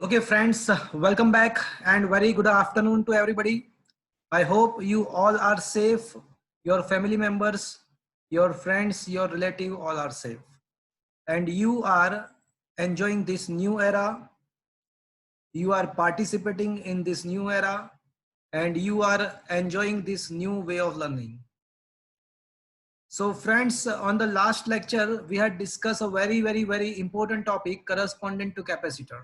Okay, friends, welcome back and very good afternoon to everybody. I hope you all are safe, your family members, your friends, your relative, all are safe. And you are enjoying this new era, you are participating in this new era, and you are enjoying this new way of learning. So friends, on the last lecture, we had discussed a very important topic corresponding to capacitor.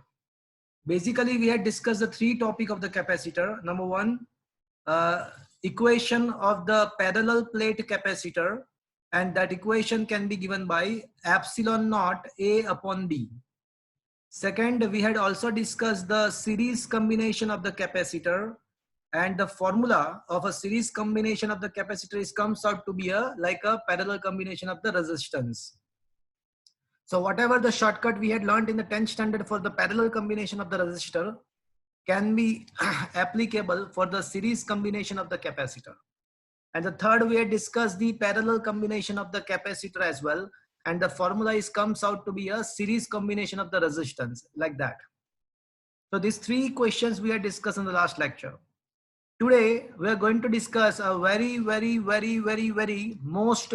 Basically, we had discussed the three topic of the capacitor. Number one, equation of the parallel plate capacitor, and that equation can be given by epsilon naught A upon B. Second, we had also discussed the series combination of the capacitor, and the formula of a series combination of the capacitor comes out to be like a parallel combination of the resistance. So whatever the shortcut we had learned in the 10th standard for the parallel combination of the resistor can be applicable for the series combination of the capacitor. And the third, we had discussed the parallel combination of the capacitor as well. And the formula comes out to be a series combination of the resistance, like that. So these three questions we had discussed in the last lecture. Today, we are going to discuss a very most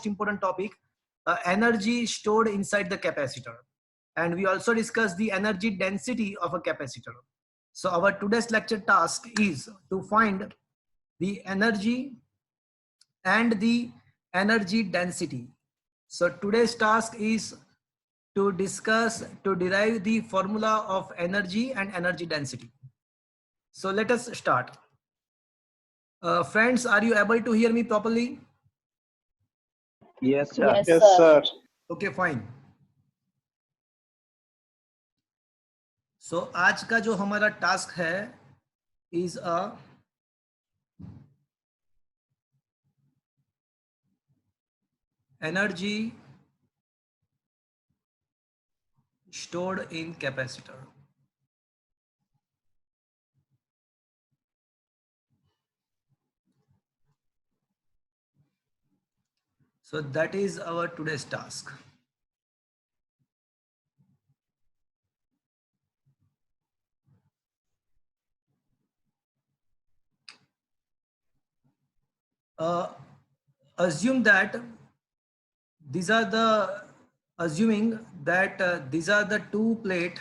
important topic, energy stored inside the capacitor. And we also discussed the energy density of a capacitor. So our today's lecture task is to find the energy and the energy density. So today's task is to derive the formula of energy and energy density. So let us start. Friends, are you able to hear me properly? Yes, sir. Yes, sir. Okay, fine. So आज का जो हमारा task है is a energy stored in capacitor. So that is our today's task. Assume that these are the assuming that these are the two plate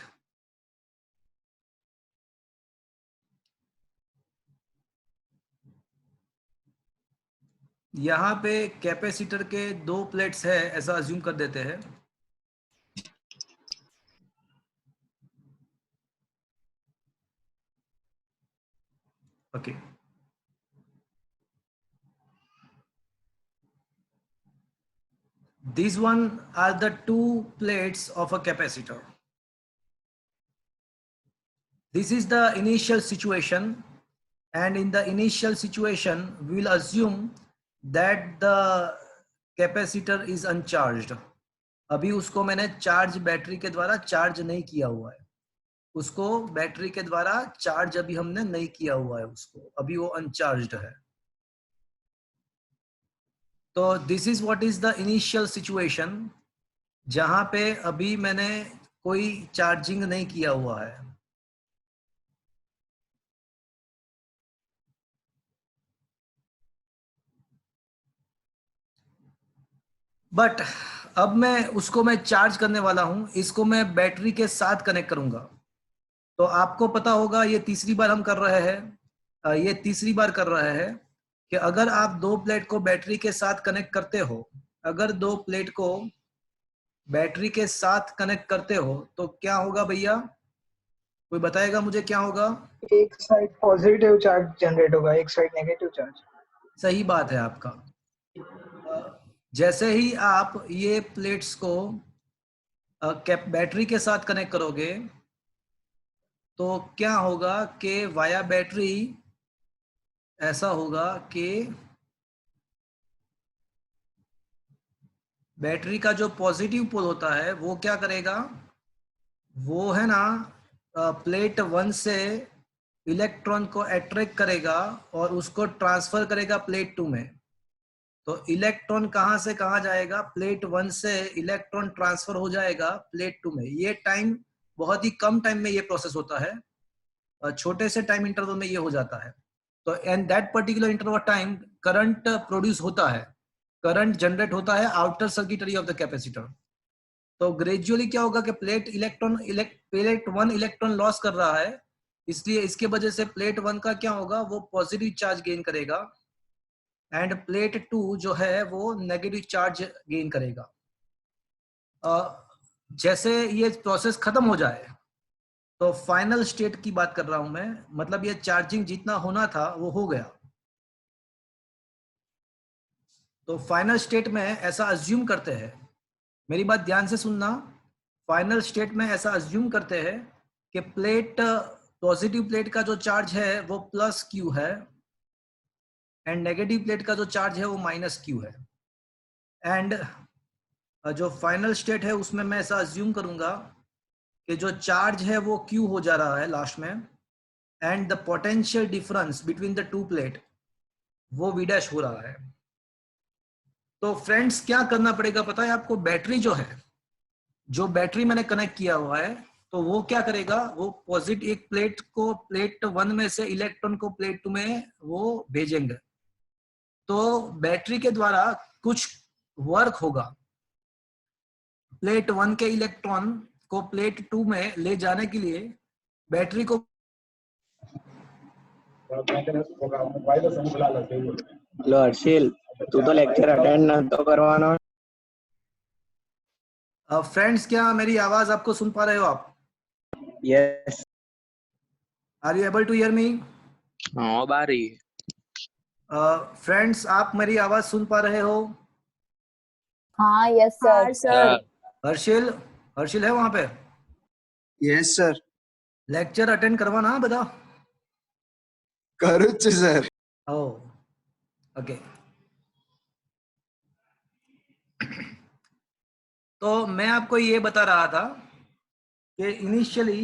यहाँ पे capacitor के दो plates है ऐसा अज्यूम कर देते हैं. Okay. These one are the two plates of a capacitor. This is the initial situation, and in the initial situation we will assume that the capacitor is uncharged. अभी उसको मैंने चार्ज बैटरी के द्वारा charge नहीं किया हुआ है, उसको बैटरी के द्वारा चार्ज अभी हमने नहीं किया हुआ है, उसको अभी वो अनचार्ज्ड है. तो this is what is the initial situation जहां पे अभी मैंने कोई चार्जिंग नहीं किया हुआ है. बट अब मैं चार्ज करने वाला हूं, इसको मैं बैटरी के साथ कनेक्ट करूंगा. तो आपको पता होगा ये तीसरी बार हम कर रहे हैं, ये तीसरी बार कर रहे हैं कि अगर आप दो प्लेट को बैटरी के साथ कनेक्ट करते हो, अगर दो प्लेट को बैटरी के साथ कनेक्ट करते हो तो क्या होगा भैया? कोई बताएगा मुझे क्या होगा? एक साइड पॉजिटिव चार्ज जनरेट होगा, एक साइड नेगेटिव चार्ज. सही बात है आपका. जैसे ही आप ये प्लेट्स को बैटरी के साथ कनेक्ट करोगे तो क्या होगा कि वाया बैटरी ऐसा होगा कि बैटरी का जो पॉजिटिव पोल होता है वो क्या करेगा, वो है ना प्लेट 1 से इलेक्ट्रॉन को अट्रैक्ट करेगा और उसको ट्रांसफर करेगा प्लेट 2 में. तो इलेक्ट्रॉन कहां से कहां जाएगा? प्लेट 1 से इलेक्ट्रॉन ट्रांसफर हो जाएगा प्लेट 2 में. ये टाइम बहुत ही कम टाइम में ये प्रोसेस होता है, छोटे से टाइम इंटरवल में ये हो जाता है। तो and that particular interval time current produce होता है, करंट जनरेट होता है outer circuitry of the capacitor. तो ग्रेजुअली क्या होगा कि प्लेट वन इलेक्ट्रॉन लॉस कर रहा है, इसलिए इसके वजह से प्लेट वन का क्या होगा, वो पॉजिटिव चार्ज गेन करेगा एंड प्लेट टू जो है वो नेगेटिव चार्ज गेन करेगा। जैसे ये प्रोसेस खत्म हो जाए तो फाइनल स्टेट की बात कर रहा हूं मैं, मतलब ये चार्जिंग जितना होना था वो हो गया। तो फाइनल स्टेट में ऐसा अज्यूम करते हैं, मेरी बात ध्यान से सुनना, फाइनल स्टेट में ऐसा अज्यूम करते हैं कि प्लेट पॉजिटिव प्लेट का जो चार्ज है वो प्लस क्यू है एंड नेगेटिव प्लेट का जो चार्ज है वो माइनस क्यू है। एंड जो फाइनल स्टेट है उसमें मैं ऐसा अज्यूम करूंगा कि जो चार्ज है वो क्यू हो जा रहा है लास्ट में and the potential difference between the two plate वो वी डैश हो रहा है। तो फ्रेंड्स क्या करना पड़ेगा पता है आपको, बैटरी जो है, जो बैटरी मैंने कनेक्ट किया हुआ है, तो वो क्या करेगा, वो पॉजिटिव एक प्लेट को प्लेट वन में से इलेक्ट्रॉन को प्लेट टू में वो भेजेंगे। तो बैटरी के द्वारा कुछ वर्क होगा, प्लेट वन के इलेक्ट्रॉन को प्लेट टू में ले जाने के लिए बैटरी को हेलो हर्षिल, तू तो लेक्चर अटेंड ना तो करवाना। फ्रेंड्स क्या मेरी आवाज आपको सुन पा रहे हो आप? Yes. Are you able to hear me? हाँ बारी। फ्रेंड्स आप मेरी आवाज सुन पा रहे हो? हाँ यस सर। हर्षिल, हर्षिल है वहां पे? Yes sir. लेक्चर अटेंड करवाना बता। करूँ सर। ओके। तो मैं आपको ये बता रहा था कि इनिशियली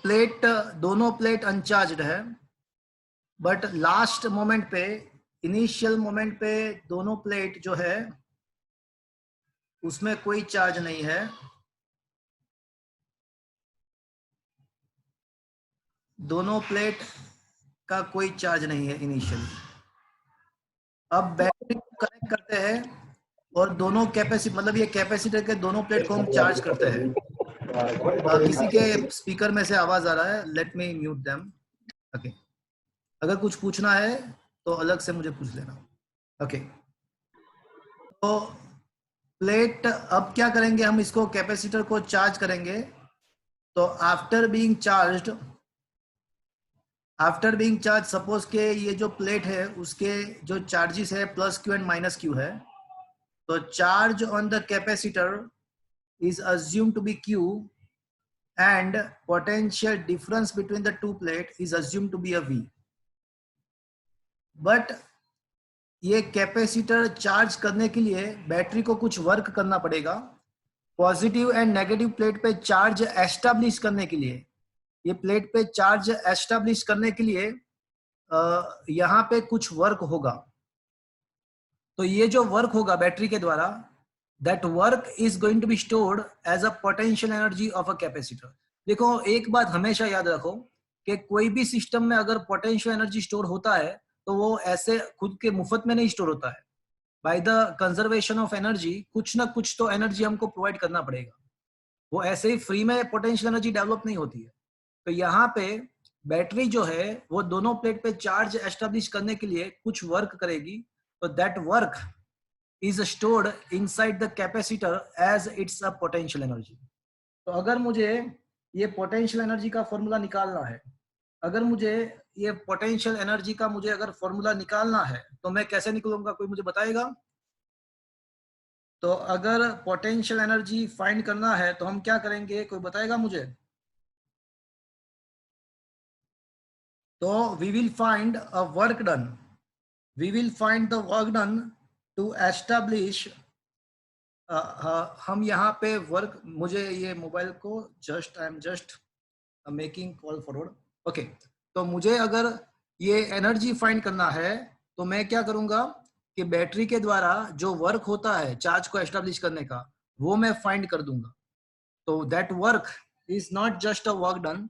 प्लेट, दोनों प्लेट अनचार्ज्ड है, बट लास्ट मोमेंट पे, इनिशियल मोमेंट पे दोनों प्लेट जो है उसमें कोई चार्ज नहीं है। दोनों प्लेट का कोई चार्ज नहीं है इनिशियली। अब बैटरी को कनेक्ट करते हैं और दोनों कैपेसिटी, मतलब ये कैपेसिटर के दोनों प्लेट को हम चार्ज करते हैं। किसी के स्पीकर में से आवाज आ रहा है, let me mute them. Okay, अगर कुछ पूछना है तो अलग से मुझे पूछ लेना। ओके, तो प्लेट, अब क्या करेंगे हम, इसको कैपेसिटर को चार्ज करेंगे। तो आफ्टर बीइंग चार्ज सपोज के ये जो प्लेट है उसके जो चार्जेस है plus Q and minus Q है, तो charge on the capacitor is assumed to be Q and potential difference between the two plate is assumed to be a V. But ये कैपेसिटर चार्ज करने के लिए battery को कुछ work करना पड़ेगा। पॉजिटिव एंड नेगेटिव प्लेट पे charge establish करने के लिए, ये प्लेट पे चार्ज एस्टैब्लिश करने के लिए यहाँ पे कुछ वर्क होगा। तो ये जो वर्क होगा बैटरी के द्वारा, that work is going to be stored as a potential energy of a capacitor. देखो एक बात हमेशा याद रखो कि कोई भी सिस्टम में अगर पोटेंशियल एनर्जी स्टोर होता है तो वो ऐसे खुद के मुफ्त में नहीं स्टोर होता है। By the conservation of energy कुछ ना कुछ तो एनर्जी हमको प्रोवाइड करना पड़ेगा, वो ऐसे ही फ्री में पोटेंशियल एनर्जी डेवलप नहीं होती है। तो यहाँ पे बैटरी जो है वो दोनों प्लेट पे चार्ज एस्टेब्लिश करने के लिए कुछ वर्क करेगी। तो that work is stored inside the capacitor as its a potential energy. तो अगर मुझे ये पोटेंशियल एनर्जी का फॉर्मूला निकालना है, अगर मुझे ये पोटेंशियल एनर्जी का मुझे अगर फॉर्मूला निकालना है तो मैं कैसे निकलूंगा, कोई मुझे बताएगा? तो अगर पोटेंशियल एनर्जी फाइंड करना है तो हम क्या करेंगे, कोई बताएगा मुझे? तो we will find a work done, we will find the work done to establish, हम यहाँ पे वर्क, मुझे ये मोबाइल को just I am just making call forward. Okay, तो मुझे अगर ये एनर्जी फाइंड करना है तो मैं क्या करूंगा कि बैटरी के द्वारा जो वर्क होता है चार्ज को एस्टेब्लिश करने का, वो मैं फाइंड कर दूंगा। तो that work is not just a work done,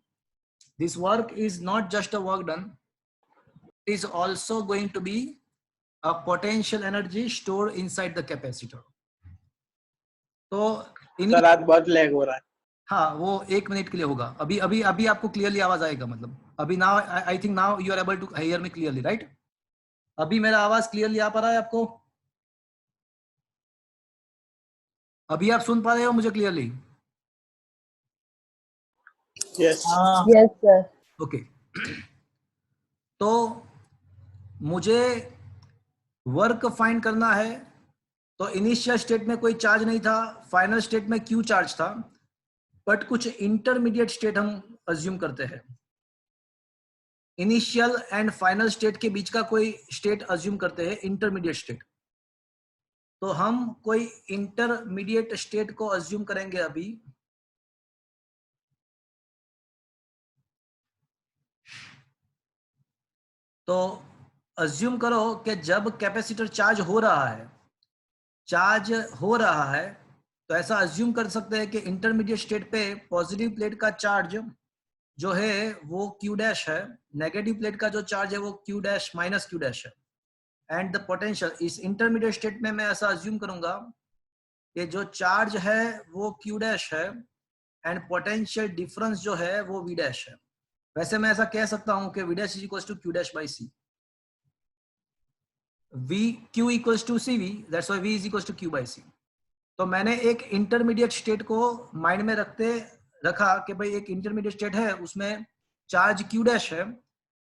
this work is not just a work done, is also going to be a potential energy stored inside the capacitor. तो sir आज बहुत लैग हो रहा है। हाँ, वो 1 मिनट के लिए होगा। अभी अभी अभी आपको क्लियरली आवाज आएगा, मतलब अभी now I think now you are able to hear me clearly, right? अभी मेरा आवाज क्लियरली आ पा रहा है आपको? अभी आप सुन पा रहे हो मुझे clearly? Yes Yes, sir. Okay. तो मुझे वर्क फाइंड करना है। तो इनिशियल स्टेट में कोई चार्ज नहीं था, फाइनल स्टेट में क्यू चार्ज था, बट कुछ इंटरमीडिएट स्टेट हम अज्यूम करते हैं। इनिशियल एंड फाइनल स्टेट के बीच का कोई स्टेट अज्यूम करते हैं, इंटरमीडिएट स्टेट। तो हम कोई इंटरमीडिएट स्टेट को अज्यूम करेंगे अभी। तो अज्यूम करो कि जब कैपेसिटर चार्ज हो रहा है, तो ऐसा अज्यूम कर सकते हैं कि इंटरमीडिएट स्टेट पे पॉजिटिव प्लेट का चार्ज जो है वो क्यू डैश है, नेगेटिव प्लेट का जो चार्ज है वो Q dash minus Q dash है। एंड द पोटेंशियल, इस इंटरमीडिएट स्टेट में मैं ऐसा अज्यूम करूंगा कि जो चार्ज है वो क्यू डैश है एंड पोटेंशियल डिफरेंस जो है वो वी डैश है। वैसे मैं ऐसा कह सकता हूं कि V dash is equal to Q dash by C, V Q equals to C V, that's why V is equals to Q by C. तो मैंने एक इंटरमीडिएट स्टेट को माइंड में रखा कि भाई एक इंटरमीडिएट स्टेट है, उसमें चार्ज क्यू डैश है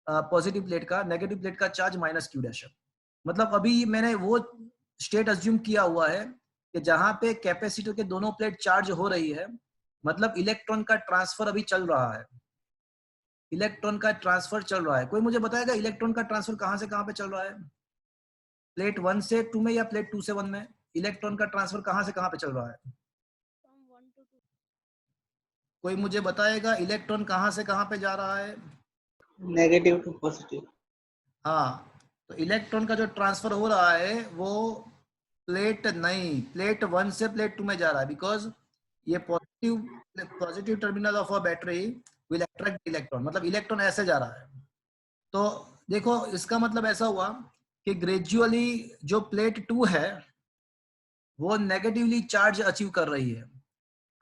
पॉजिटिव प्लेट का, नेगेटिव प्लेट का चार्ज माइनस क्यू डैश है। मतलब अभी मैंने वो स्टेट अज्यूम किया हुआ है कि जहां पे कैपेसिटर के दोनों प्लेट चार्ज हो रही है, मतलब इलेक्ट्रॉन का ट्रांसफर अभी चल रहा है, इलेक्ट्रॉन का ट्रांसफर चल रहा है। कोई मुझे बताएगा इलेक्ट्रॉन का ट्रांसफर कहां से कहां पे चल रहा है? प्लेट 1 से 2 में या प्लेट 2 से 1 में? इलेक्ट्रॉन का ट्रांसफर कहां से कहां पे चल रहा है? कोई मुझे बताएगा इलेक्ट्रॉन कहां से कहां पे जा रहा है? Negative to positive. हाँ, तो इलेक्ट्रॉन का जो ट्रांसफर हो रहा है वो प्लेट 1 से प्लेट 2 में जा रहा है, बिकॉज ये positive terminal of a battery will attract electron, मतलब इलेक्ट्रॉन ऐसे जा रहा है। तो देखो इसका मतलब ऐसा हुआ कि ग्रेजुअली जो प्लेट 2 है वो नेगेटिवली चार्ज अचीव कर रही है।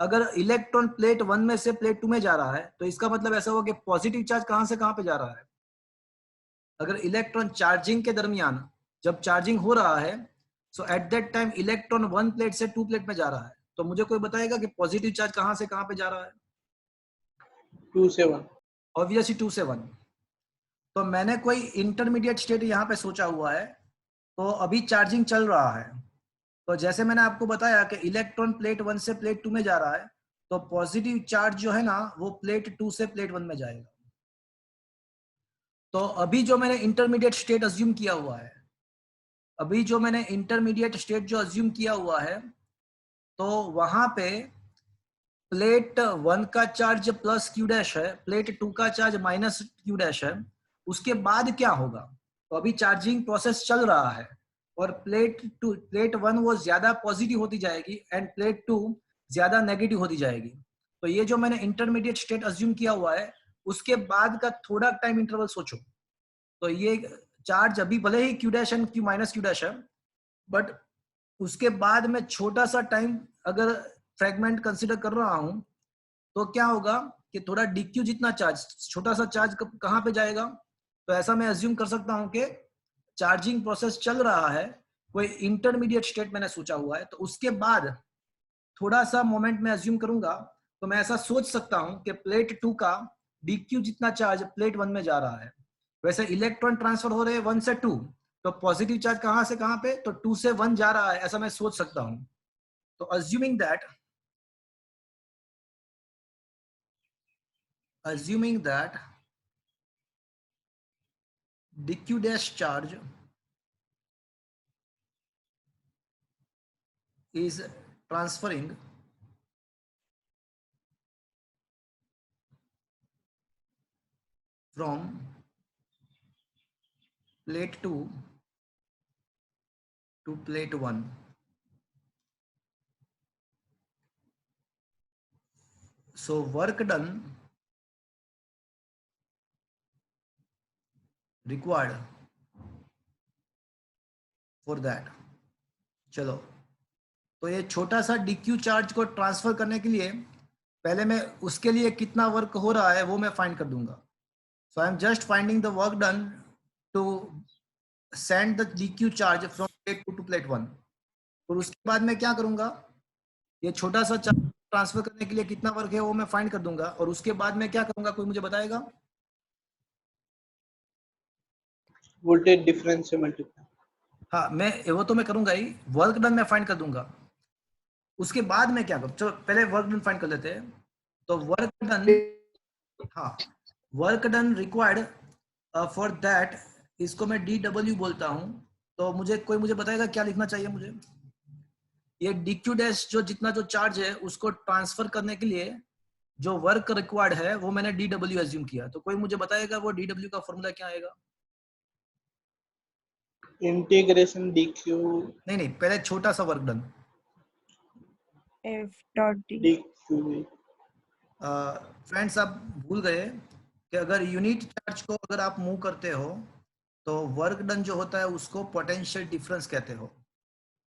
अगर इलेक्ट्रॉन प्लेट 1 में से प्लेट 2 में जा रहा है तो इसका मतलब ऐसा हुआ कि पॉजिटिव चार्ज कहां से कहां पे जा रहा है? अगर इलेक्ट्रॉन चार्जिंग के दरमियान जब चार्जिंग हो रहा है, so at that time electron 1 plate से 2 प्लेट में जा रहा है। तो मुझे कोई बताएगा कि पॉजिटिव चार्ज कहां से कहां पे जा रहा है? 2 से 1। ऑब्वियसली 2 से 1। तो मैंने कोई इंटरमीडिएट स्टेट यहाँ पे सोचा हुआ है। तो अभी चार्जिंग चल रहा है, तो जैसे मैंने आपको बताया कि इलेक्ट्रॉन प्लेट 1 से प्लेट 2 में जा रहा है, तो पॉजिटिव चार्ज जो है ना वो प्लेट 2 से प्लेट 1 में जाएगा। तो अभी जो मैंने इंटरमीडिएट स्टेट अज्यूम किया हुआ है, तो वहां पे प्लेट 1 का चार्ज प्लस क्यू डैश है, प्लेट 2 का चार्ज माइनस क्यू डैश है। उसके बाद क्या होगा? तो अभी चार्जिंग प्रोसेस चल रहा है और प्लेट 1 वो ज्यादा पॉजिटिव होती जाएगी एंड प्लेट 2 ज्यादा नेगेटिव होती जाएगी। तो ये जो मैंने इंटरमीडिएट स्टेट अज्यूम किया हुआ है, उसके बाद का थोड़ा टाइम इंटरवल सोचो। तो ये चार्ज अभी भले ही Q dash and Q minus Q dash है, बट उसके बाद में छोटा सा टाइम अगर फ्रेगमेंट कंसिडर कर रहा हूं, तो क्या होगा कि थोड़ा डीक्यू जितना चार्ज, छोटा सा चार्ज कहां पे जाएगा? तो ऐसा मैं अज्यूम कर सकता हूं कि चार्जिंग प्रोसेस चल रहा है, कोई इंटरमीडिएट स्टेट मैंने सोचा हुआ है, तो उसके बाद थोड़ा सा मोमेंट में अज्यूम करूंगा। तो मैं ऐसा सोच सकता हूं कि प्लेट 2 का डीक्यू जितना चार्ज प्लेट 1 में जा रहा है, वैसे इलेक्ट्रॉन ट्रांसफर हो रहे हैं 1 से 2, तो पॉजिटिव चार्ज कहां से कहां पे? तो 2 से 1 जा रहा है, ऐसा मैं सोच सकता हूं। तो assuming that dq dash charge is transferring from plate 2 to plate 1. So work done required for that. चलो, तो ये छोटा सा DQ चार्ज को ट्रांसफर करने के लिए पहले मैं उसके लिए कितना वर्क हो रहा है वो मैं फाइंड कर दूंगा. So I am just finding the work done to send the DQ charge from plate 2 to plate 1. और उसके बाद मैं क्या करूंगा, ये छोटा सा चार्ज ट्रांसफर करने के लिए कितना वर्क है वो मैं फाइंड कर दूंगा. और उसके बाद मैं क्या करूंगा, कोई मुझे बताएगा? वोल्टेज डिफरेंस से मल्टीप्लाई. हाँ, मैं वो तो मैं करूंगा ही. वर्क डन मैं फाइंड कर दूंगा. उसके बाद मैं क्या करूँ, चलो पहले वर्क डन फाइंड कर लेते हैं. तो वर्क डन, हाँ, work done required for that, इसको मैं DW बोलता हूँ. तो कोई मुझे बताएगा क्या लिखना चाहिए मुझे? ये DQ डैश जो जितना जो चार्ज है उसको ट्रांसफर करने के लिए जो वर्क रिक्वायर्ड है वो मैंने DW एज्यूम किया. तो कोई मुझे बताएगा वो DW का फॉर्मूला क्या आएगा? Integration DQ. नहीं, पहले छोटा सा work done. F dot D. DQ. Friends, आप भूल गए कि अगर यूनिट चार्ज को अगर आप मूव करते हो तो वर्क डन जो होता है उसको पोटेंशियल डिफरेंस कहते हो.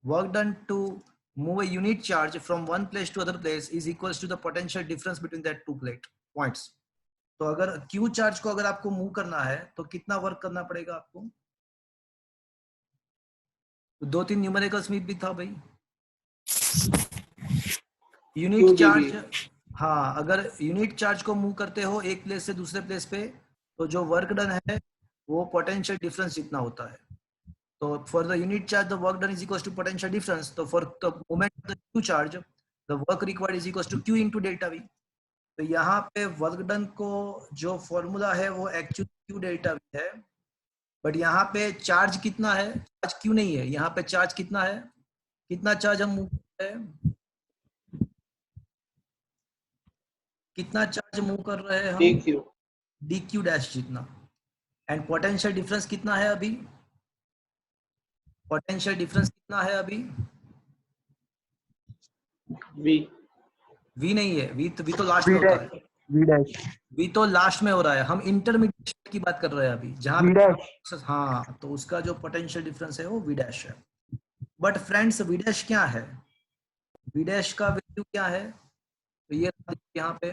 Work done to move a unit charge from one place to other place is equals to the potential difference between that two plate points. तो अगर Q चार्ज को अगर आपको मूव करना है तो कितना वर्क करना पड़ेगा आपको? तो 2-3 न्यूमेरिकल्स में भी था भाई. यूनिट चार्ज, हाँ, अगर यूनिट चार्ज को मूव करते हो एक प्लेस से दूसरे प्लेस पे तो जो वर्क डन है वो पोटेंशियल डिफरेंस जितना होता है. तो for the unit charge the work done is equals to potential difference. तो for the moment of the Q charge the work required is equals to Q into delta V. तो यहाँ पे work done को जो formula है वो actually Q delta V है. But यहाँ पे चार्ज कितना है? चार्ज Q नहीं है. यहाँ पे चार्ज कितना है? कितना चार्ज हम मूव कर रहे हैं? कितना चार्ज मूव कर रहे हैं हम? DQ. DQ डैश जितना. एंड पोटेंशियल डिफरेंस कितना है अभी? पोटेंशियल डिफरेंस कितना है अभी? V नहीं है. V तो लास्ट में होता है. V तो लास्ट में हो रहा है. हम इंटरमीडिएट की बात कर रहे हैं अभी, जहां हाँ, तो उसका जो पोटेंशियल डिफरेंस है वो V डैश है. बट फ्रेंड्स, V डैश क्या है? V डैश का वैल्यू क्या है? तो ये यहाँ पे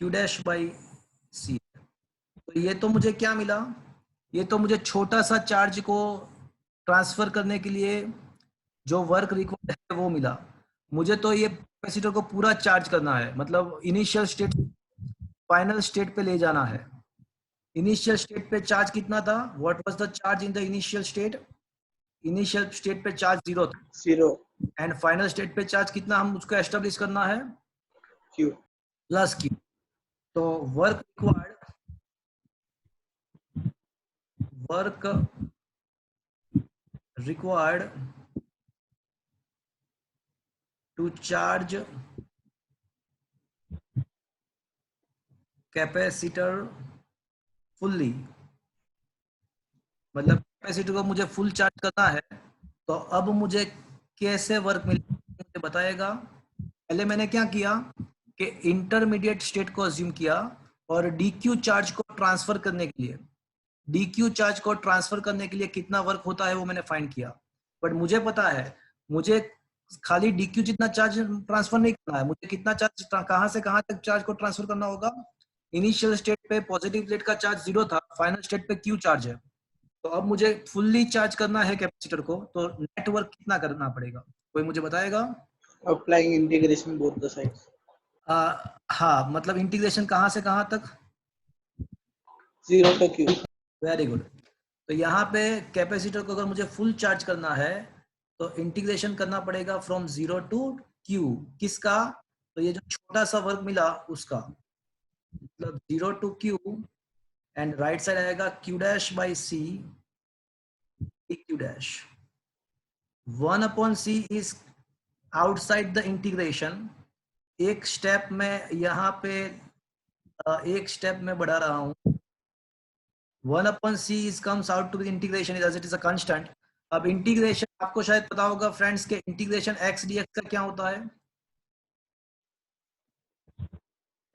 Q डैश बाई C. तो ये तो मुझे क्या मिला? ये तो मुझे छोटा सा चार्ज को ट्रांसफर करने के लिए जो वर्क रिक्वायर्ड है वो मिला. मुझे तो ये कैपेसिटर को पूरा चार्ज करना है, मतलब इनिशियल स्टेट फाइनल स्टेट पे ले जाना है. इनिशियल स्टेट पे चार्ज कितना था? What was the charge in the initial state? Initial state पे चार्ज 0 था. 0. एंड फाइनल स्टेट पे चार्ज कितना हम उसको एस्टेब्लिश करना है? Q. Plus Q. तो work required to charge capacitor fully, मतलब कैपेसिटर को मुझे फुल चार्ज करना है. तो अब मुझे कैसे वर्क मिलेगा मुझे बताएगा. पहले मैंने क्या किया कि इंटरमीडिएट स्टेट को अज्यूम किया और DQ चार्ज को ट्रांसफर करने के लिए कितना वर्क होता है वो मैंने फाइंड किया. बट मुझे पता है मुझे खाली DQ जितना चार्ज ट्रांसफर नहीं करना है. मुझे कितना चार्ज कहां से कहां तक चार्ज को ट्रांसफर करना होगा? इनिशियल स्टेट पे पॉजिटिव प्लेट का चार्ज 0 था, फाइनल स्टेट पे Q चार्ज है. तो अब मुझे फुल्ली चार्ज करना है कैपेसिटर को, तो नेटवर्क कितना करना पड़ेगा? कोई मुझे बताएगा? Applying integration both the sides. हाँ, मतलब इंटीग्रेशन कहां से कहां तक? 0 to Q. Very good. तो यहाँ पे कैपेसिटर को अगर मुझे फुल चार्ज करना है तो इंटीग्रेशन करना पड़ेगा फ्रॉम 0 टू Q. किसका? तो ये जो छोटा सा वर्क मिला उसका, मतलब 0 to Q and right side आएगा Q dash by C DQ dash. 1/C is outside the integration. एक स्टेप में यहाँ पे एक स्टेप में बढ़ा रहा हूँ. 1/c is comes out to be integration as it is a constant. अब इंटीग्रेशन आपको शायद पता होगा फ्रेंड्स के इंटीग्रेशन x dx का क्या होता है,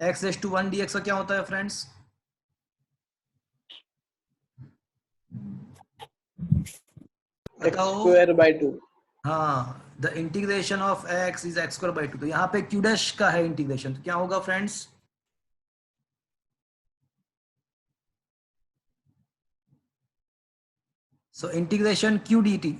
x raised to 1 dx का क्या होता है फ्रेंड्स? X square by 2. हाँ, the integration of x is x square by 2. तो यहाँ पे q डैश का है इंटीग्रेशन, तो क्या होगा friends? So integration q dt,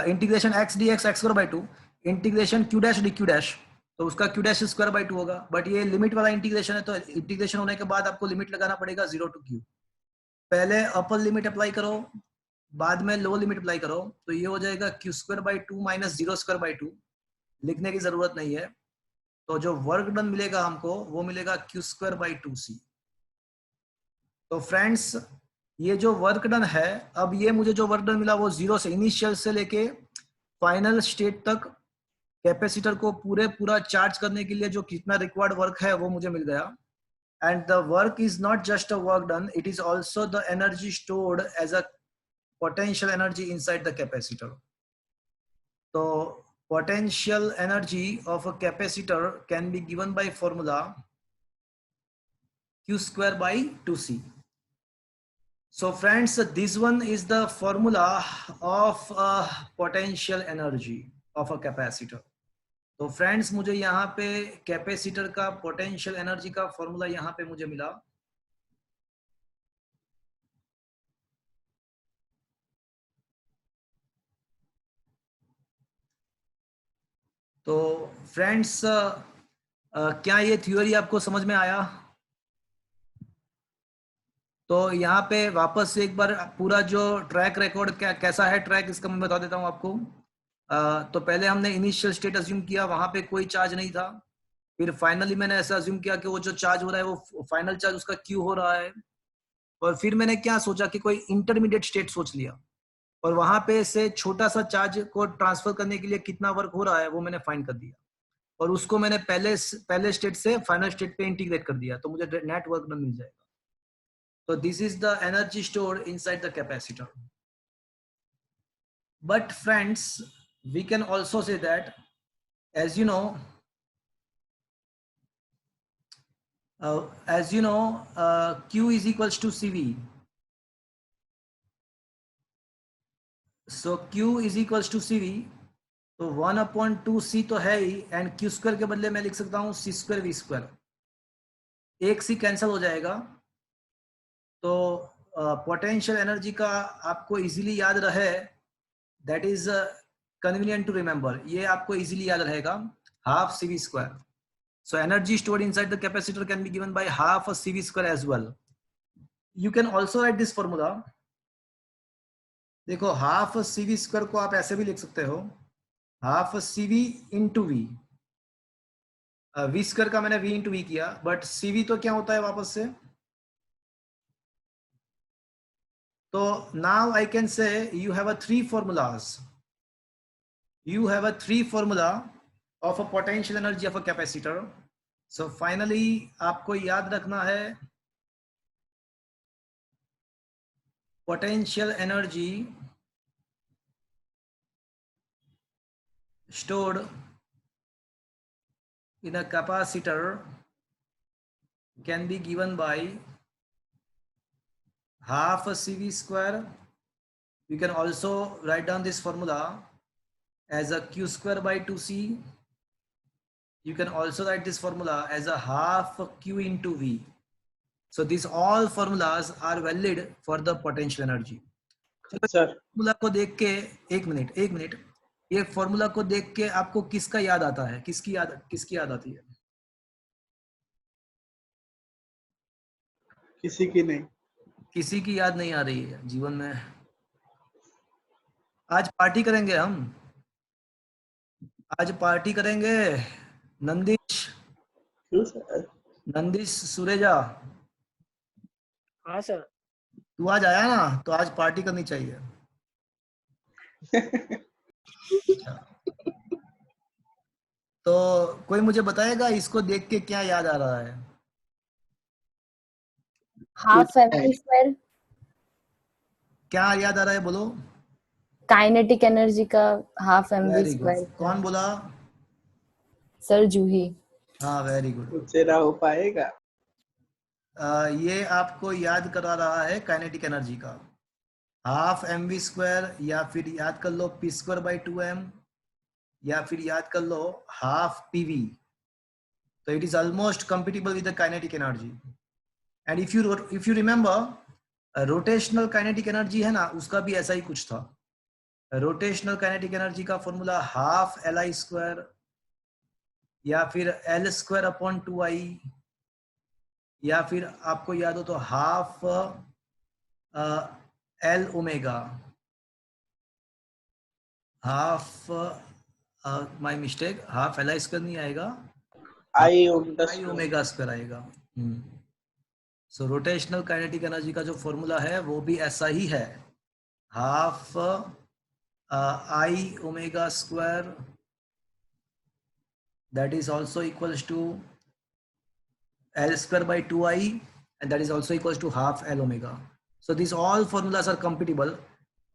integration x dx x square by 2, integration q dash dq dash, तो उसका q डैश स्क्वायर बाई 2 होगा. बट ये लिमिट वाला इंटीग्रेशन है, तो इंटीग्रेशन होने के बाद आपको लिमिट लगाना पड़ेगा 0 to q. पहले अपर लिमिट अप्लाई करो, बाद में लो लिमिट अप्लाई करो, तो ये हो जाएगा q square by 2 minus 0 square by 2. लिखने की जरूरत नहीं है. तो जो वर्क डन मिलेगा हमको वो मिलेगा q स्क्वायर बाई 2c. तो फ्रेंड्स ये जो वर्क डन है, अब ये मुझे जो वर्क डन मिला वो जीरो से इनिशियल से लेके फाइनल स्टेट तक कैपेसिटर को पूरा चार्ज करने के लिए जो कितना रिक्वायर्ड वर्क है वो मुझे मिल गया. And the work is not just a work done, it is also the energy stored as a potential energy inside the capacitor. तो potential energy of a capacitor can be given by formula q square by 2c. So friends, this one is the formula of a potential energy of a capacitor. तो friends मुझे यहाँ पे capacitor का potential energy का formula यहाँ पे मुझे मिला. तो फ्रेंड्स क्या ये थ्योरी आपको समझ में आया? तो यहाँ पे वापस से एक बार पूरा जो ट्रैक रिकॉर्ड कैसा है ट्रैक, इसका मैं बता देता हूँ आपको. तो पहले हमने इनिशियल स्टेट अज्यूम किया, वहां पे कोई चार्ज नहीं था. फिर फाइनली मैंने ऐसा अज्यूम किया कि वो जो चार्ज हो रहा है वो फाइनल चार्ज उसका क्यू हो रहा है. और फिर मैंने क्या सोचा कि कोई इंटरमीडिएट स्टेट सोच लिया, और वहां पे से छोटा सा चार्ज को ट्रांसफर करने के लिए कितना वर्क हो रहा है वो मैंने फाइंड कर दिया, और उसको मैंने पहले स्टेट से फाइनल स्टेट पे इंटीग्रेट कर दिया, तो मुझे नेट वर्क मिल जाएगा. So this is the energy stored inside the capacitor. But friends, we can also say that, as you know, Q is equals to CV. So Q is equals to CV. तो 1/2C तो है ही, and Q square के बदले मैं लिख सकता हूँ C square V square. एक C कैंसिल हो जाएगा. तो पोटेंशियल एनर्जी का आपको इजीली याद रहे, that is convenient to remember, ये आपको इजीली याद रहेगा, half CV square. So energy stored inside the capacitor can be given by half CV square as well. You can also write this formula. देखो half CV square को आप ऐसे भी लिख सकते हो, half CV into V. V square का मैंने V इंटू V किया, बट CV तो क्या होता है वापस से. So now I can say you have a three formulas. You have a three formula of a potential energy of a capacitor. So finally आपको याद रखना है potential energy stored in a capacitor can be given by half a CV square. You can also write down this formula as a Q square by 2C. You can also write this formula as a half Q into V. So these all formulas are valid for the potential energy. Sir. Formula को देख के एक minute ये formula को देख के आपको किसका याद आता है, किसकी याद आती है? किसी की नहीं. किसी की याद नहीं आ रही है जीवन में. आज पार्टी करेंगे हम, आज पार्टी करेंगे. नंदीश सुरेजा, हाँ सर. तू आज आया ना, तो आज पार्टी करनी चाहिए. तो कोई मुझे बताएगा इसको देख के क्या याद आ रहा है? Half mv square. क्या याद आ रहा है बोलो? काइनेटिक एनर्जी का half mv very good. Square. कौन बोला? सर जूही। हाँ वेरी गुड। मुझसे ना हो पाएगा। ये आपको याद करा रहा है काइनेटिक एनर्जी का हाफ mv स्क्वायर, या फिर याद कर लो p स्क्वायर बाई 2m, या फिर याद कर लो हाफ pv. तो it is almost compatible with the kinetic energy. And if you remember rotational kinetic energy है ना, उसका भी ऐसा ही कुछ था. रोटेशनल काइनेटिक एनर्जी का फॉर्मूला हाफ Li स्क्वायर, या फिर L स्क्वायर अपॉन 2I, या फिर आपको याद हो तो half L omega, half my mistake, half Li square नहीं आएगा, आई I ओमेगा स्क्वायर आएगा. सो रोटेशनल काइनेटिक एनर्जी का जो फॉर्मूला है वो भी ऐसा ही है, half I omega square, that is also equals to L square by 2I, and that is also equals to half L omega. So these all formulas are compatible.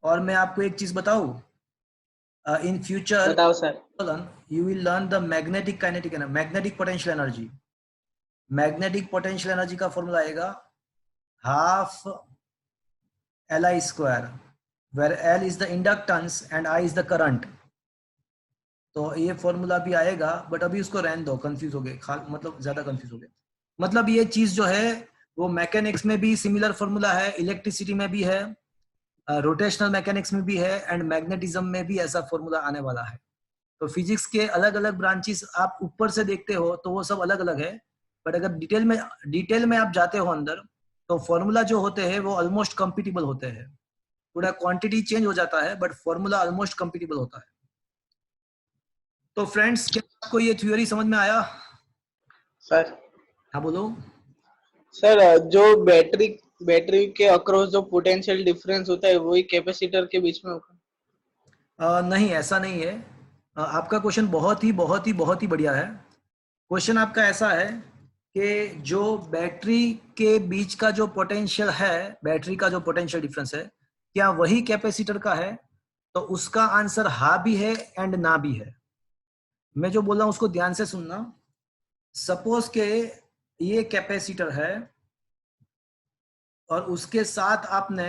और मैं आपको एक चीज बताऊं, in future बताओ sir. you will learn the magnetic kinetic energy, magnetic potential energy. Magnetic potential energy का formula आएगा half Li square, where L is the inductance and I is the current. तो ये फॉर्मूला भी आएगा, but अभी उसको रहने दो, कंफ्यूज हो गए, मतलब ज्यादा कंफ्यूज हो गए. मतलब ये चीज जो है वो मैकेनिक्स में भी सिमिलर फॉर्मूला है, इलेक्ट्रिसिटी में भी है, रोटेशनल मैकेनिक्स में भी है, एंड मैग्नेटिज्म में भी ऐसा फॉर्मूला आने वाला है. तो फिजिक्स के अलग अलग ब्रांचेस आप ऊपर से देखते हो तो वो सब अलग अलग है, बट अगर डिटेल में आप जाते हो अंदर, तो फॉर्मूला जो होते हैं वो ऑलमोस्ट कंपेटिबल होते हैं. थोड़ा क्वांटिटी चेंज हो जाता है, बट फॉर्मूला ऑलमोस्ट कंपेटिबल होता है. तो फ्रेंड्स, क्या आपको ये थ्योरी समझ में आया? सर हाँ बोलो. सर जो बैटरी के अक्रॉस जो पोटेंशियल डिफरेंस होता है वही कैपेसिटर के बीच में होगा? नहीं, ऐसा नहीं है. आपका क्वेश्चन बहुत ही बढ़िया है. क्वेश्चन आपका ऐसा है कि जो बैटरी के बीच का जो पोटेंशियल है, बैटरी का जो पोटेंशियल डिफरेंस है, क्या वही कैपेसिटर का है? तो उसका आंसर हाँ भी है एंड ना भी है. मैं जो बोल रहा हूं उसको ध्यान से सुनना. सपोज के ये कैपेसिटर है और उसके साथ आपने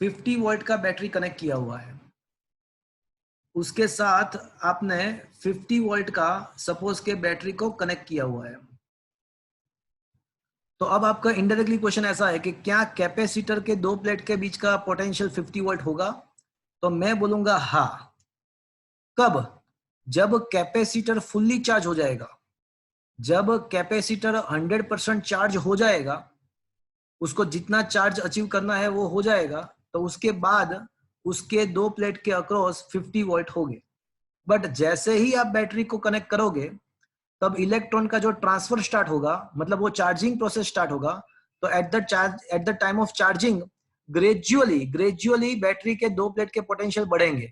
50 वोल्ट का बैटरी कनेक्ट किया हुआ है. उसके साथ आपने 50 वोल्ट का सपोज के बैटरी को कनेक्ट किया हुआ है. तो अब आपका इनडायरेक्टली क्वेश्चन ऐसा है कि क्या कैपेसिटर के दो प्लेट के बीच का पोटेंशियल 50 वोल्ट होगा? तो मैं बोलूंगा हाँ. कब? जब कैपेसिटर फुल्ली चार्ज हो जाएगा. जब कैपेसिटर 100% चार्ज हो जाएगा, उसको जितना चार्ज अचीव करना है वो हो जाएगा, तो उसके बाद उसके दो प्लेट के अक्रॉस 50 वोल्ट होंगे. बट जैसे ही आप बैटरी को कनेक्ट करोगे, तब इलेक्ट्रॉन का जो ट्रांसफर स्टार्ट होगा, मतलब वो चार्जिंग प्रोसेस स्टार्ट होगा. तो at the time of charging gradually battery के दो प्लेट के पोटेंशियल बढ़ेंगे,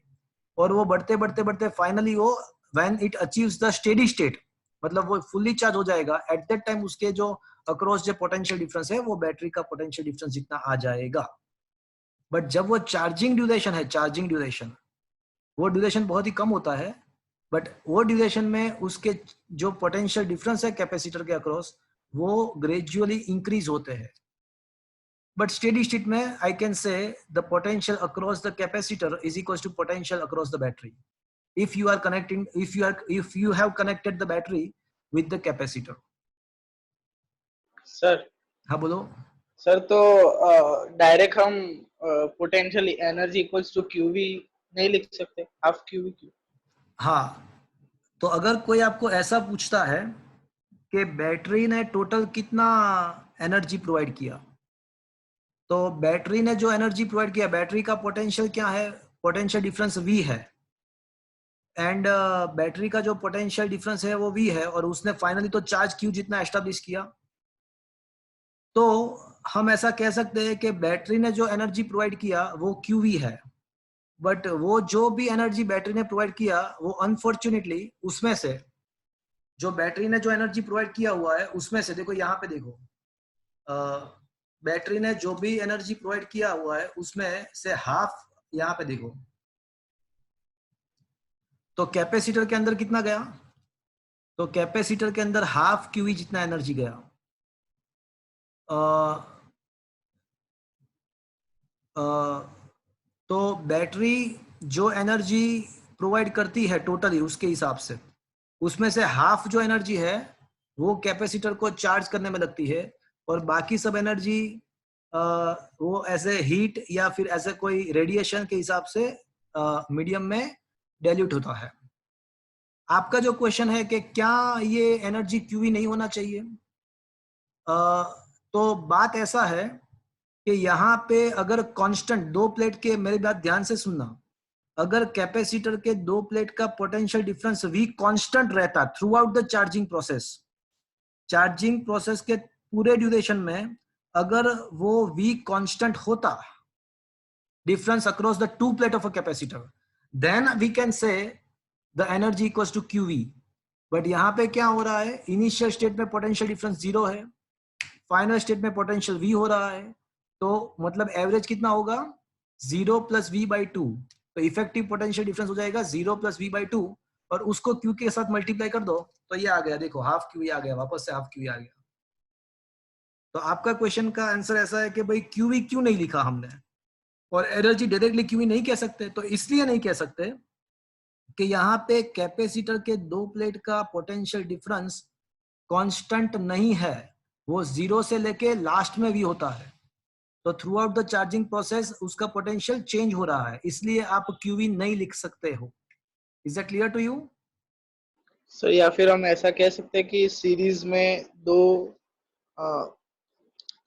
और वो बढ़ते फाइनली वो when it achieves the steady state, मतलब वो फुल्ली चार्ज हो जाएगा, एट दैट टाइम उसके जो अक्रॉस जो पोटेंशियल डिफरेंस है वो बैटरी का पोटेंशियल डिफरेंस जितना आ जाएगा. बट जब वो चार्जिंग ड्यूरेशन वो ड्यूरेशन बहुत ही कम होता है, बट वो ड्यूरेशन में उसके जो पोटेंशियल डिफरेंस है कैपेसिटर के अक्रॉस वो ग्रेजुअली इंक्रीज होते हैं. बट स्टेडी स्टेट में I can say the potential across the capacitor is equal to potential across the battery, if you have connected the battery with the capacitor. Sir हाँ बोलो. Sir तो direct हम potential energy equals to QV नहीं लिख सकते, half qv Q? हाँ, तो अगर कोई आपको ऐसा पूछता है कि बैटरी ने टोटल कितना एनर्जी प्रोवाइड किया, तो बैटरी ने जो एनर्जी प्रोवाइड किया, बैटरी का पोटेंशियल क्या है? पोटेंशियल डिफरेंस V है, एंड बैटरी का जो पोटेंशियल डिफरेंस है वो V है, और उसने फाइनली तो चार्ज Q जितना एस्टेब्लिश किया. तो हम ऐसा कह सकते हैं कि बैटरी ने जो एनर्जी प्रोवाइड किया वो QV है, बट वो जो भी एनर्जी बैटरी ने प्रोवाइड किया वो अनफॉर्चुनेटली उसमें से जो बैटरी ने जो एनर्जी प्रोवाइड किया हुआ है उसमें से, देखो यहाँ पे देखो, बैटरी ने जो भी एनर्जी प्रोवाइड किया हुआ है उसमें से हाफ यहाँ पे देखो, तो कैपेसिटर के अंदर कितना गया, तो कैपेसिटर के अंदर हाफ क्यूई जितना एनर्जी गया। तो बैटरी जो एनर्जी प्रोवाइड करती है टोटली उसके हिसाब से, उसमें से हाफ जो एनर्जी है वो कैपेसिटर को चार्ज करने में लगती है, और बाकी सब एनर्जी वो ऐसे हीट या फिर ऐसे कोई रेडिएशन के हिसाब से मीडियम में डाइल्यूट होता है। आपका जो क्वेश्चन है कि क्या ये एनर्जी क्यूई नहीं होना चाहिए, तो बात ऐसा है कि यहाँ पे अगर कांस्टेंट दो प्लेट के, मेरी बात ध्यान से सुनना, अगर कैपेसिटर के दो प्लेट का पोटेंशियल डिफरेंस V कांस्टेंट रहता throughout the charging process के पूरे ड्यूरेशन में, अगर वो V कांस्टेंट होता, difference across the two plate of a capacitor, then we can say the energy equals to QV। But यहाँ पे क्या हो रहा है, इनिशियल स्टेट में पोटेंशियल डिफरेंस 0 है, फाइनल स्टेट में पोटेंशियल V हो रहा है, तो मतलब एवरेज कितना होगा 0 प्लस V/2, तो इफेक्टिव पोटेंशियल डिफरेंस हो जाएगा 0 प्लस V/2, और उसको Q के साथ मल्टीप्लाई कर दो तो ये आ गया, देखो हाफ QV आ गया, वापस से हाफ QV आ गया। तो आपका क्वेश्चन का आंसर ऐसा है कि भाई QV क्यों नहीं लिखा हमने, और एनर्जी डायरेक्टली QV नहीं कह सकते, तो इसलिए नहीं कह सकते कि यहाँ पे कैपेसिटर के दो प्लेट का पोटेंशियल डिफरेंस कांस्टेंट नहीं है, वो 0 से लेके लास्ट में भी होता है, तो through out the charging process उसका पोटेंशियल चेंज हो रहा है, इसलिए आप QV नहीं लिख सकते हो। Is that clear to you? Sir या फिर हम ऐसा कह सकते हैं कि सीरीज में दो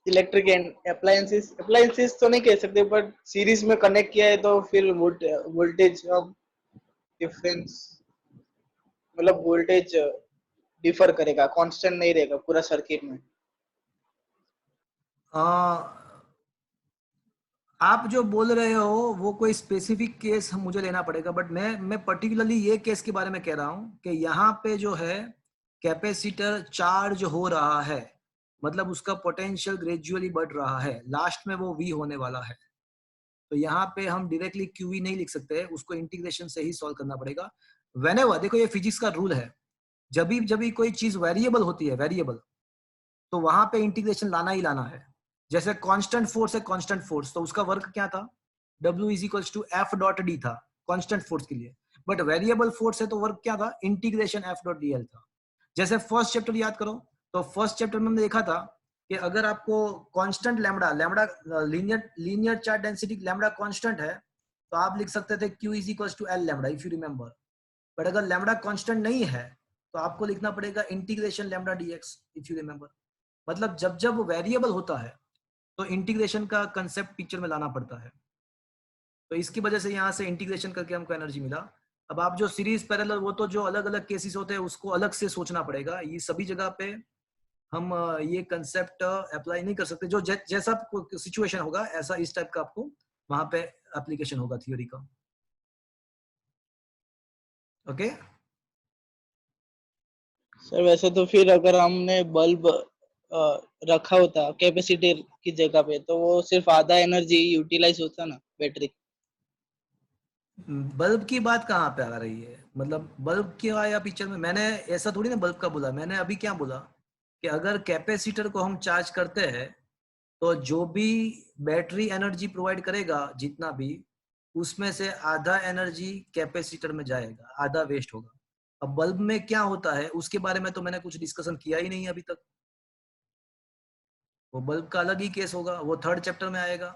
इलेक्ट्रिक अप्लायंसेस तो नहीं कह सकते, बट सीरीज में कनेक्ट किया है तो फिर वोल्टेज डिफरेंस, मतलब वोल्टेज डिफर करेगा, कांस्टेंट नहीं रहेगा पूरा सर्किट में। आप जो बोल रहे हो वो कोई स्पेसिफिक केस मुझे लेना पड़ेगा, बट मैं पर्टिकुलरली ये केस के बारे में कह रहा हूं कि यहाँ पे जो है कैपेसिटर चार्ज हो रहा है, मतलब उसका पोटेंशियल ग्रेजुअली बढ़ रहा है, लास्ट में वो V होने वाला है, तो यहाँ पे हम डायरेक्टली QV नहीं लिख सकते, उसको इंटीग्रेशन से ही सॉल्व करना पड़ेगा। व्हेनेवर, देखो ये फिजिक्स का रूल है, जब भी कोई चीज वेरिएबल होती है, वेरिएबल, तो वहां पे इंटीग्रेशन लाना ही लाना है। जैसे कांस्टेंट फोर्स है, कांस्टेंट फोर्स, तो उसका वर्क क्या था, W is equals to F.D था कांस्टेंट फोर्स के लिए, बट वेरिएबल फोर्स है तो वर्क क्या था, इंटीग्रेशन F.dl था। जैसे फर्स्ट चैप्टर याद करो, तो फर्स्ट चैप्टर में हमने देखा था कि अगर आपको constant lambda linear charge density lambda constant है, तो आप लिख सकते थे Q is equals to L lambda, if you remember. But अगर लैम्बडा कांस्टेंट नहीं है तो आपको लिखना पड़ेगा integration lambda dx, if you remember. मतलब जब वेरिएबल होता है तो इंटीग्रेशन का कंसेप्ट पिक्चर में लाना पड़ता है, तो इसकी वजह से यहाँ से इंटीग्रेशन करके हमको एनर्जी मिला। अब आप जो सीरीज पैरेलल, वो तो जो अलग अलग केसेस होते हैं उसको अलग से सोचना पड़ेगा, ये सभी जगह पे हम ये कंसेप्ट अप्लाई नहीं कर सकते, जो जैसा सिचुएशन होगा ऐसा इस टाइप का आपको वहां पे एप्लीकेशन होगा थ्योरी का। ओके सर वैसे तो फिर अगर हमने बल्ब रखा होता कैपेसिटर की जगह पे, तो वो सिर्फ आधा एनर्जी यूटिलाइज होता ना बैटरी। बल्ब की बात कहाँ पे आ रही है, मतलब बल्ब क्यों आया पिक्चर में, मैंने ऐसा थोड़ी ना बल्ब का बोला, मैंने अभी क्या बोला कि अगर कैपेसिटर को हम चार्ज करते हैं तो जो भी बैटरी एनर्जी प्रोवाइड करेगा जितना भी, उसमें से आधा एनर्जी कैपेसिटर में जाएगा, आधा वेस्ट होगा। अब बल्ब में क्या होता है उसके बारे में तो मैंने कुछ डिस्कशन किया ही नहीं अभी तक, वो बल्ब का अलग ही केस होगा, वो थर्ड चैप्टर में आएगा।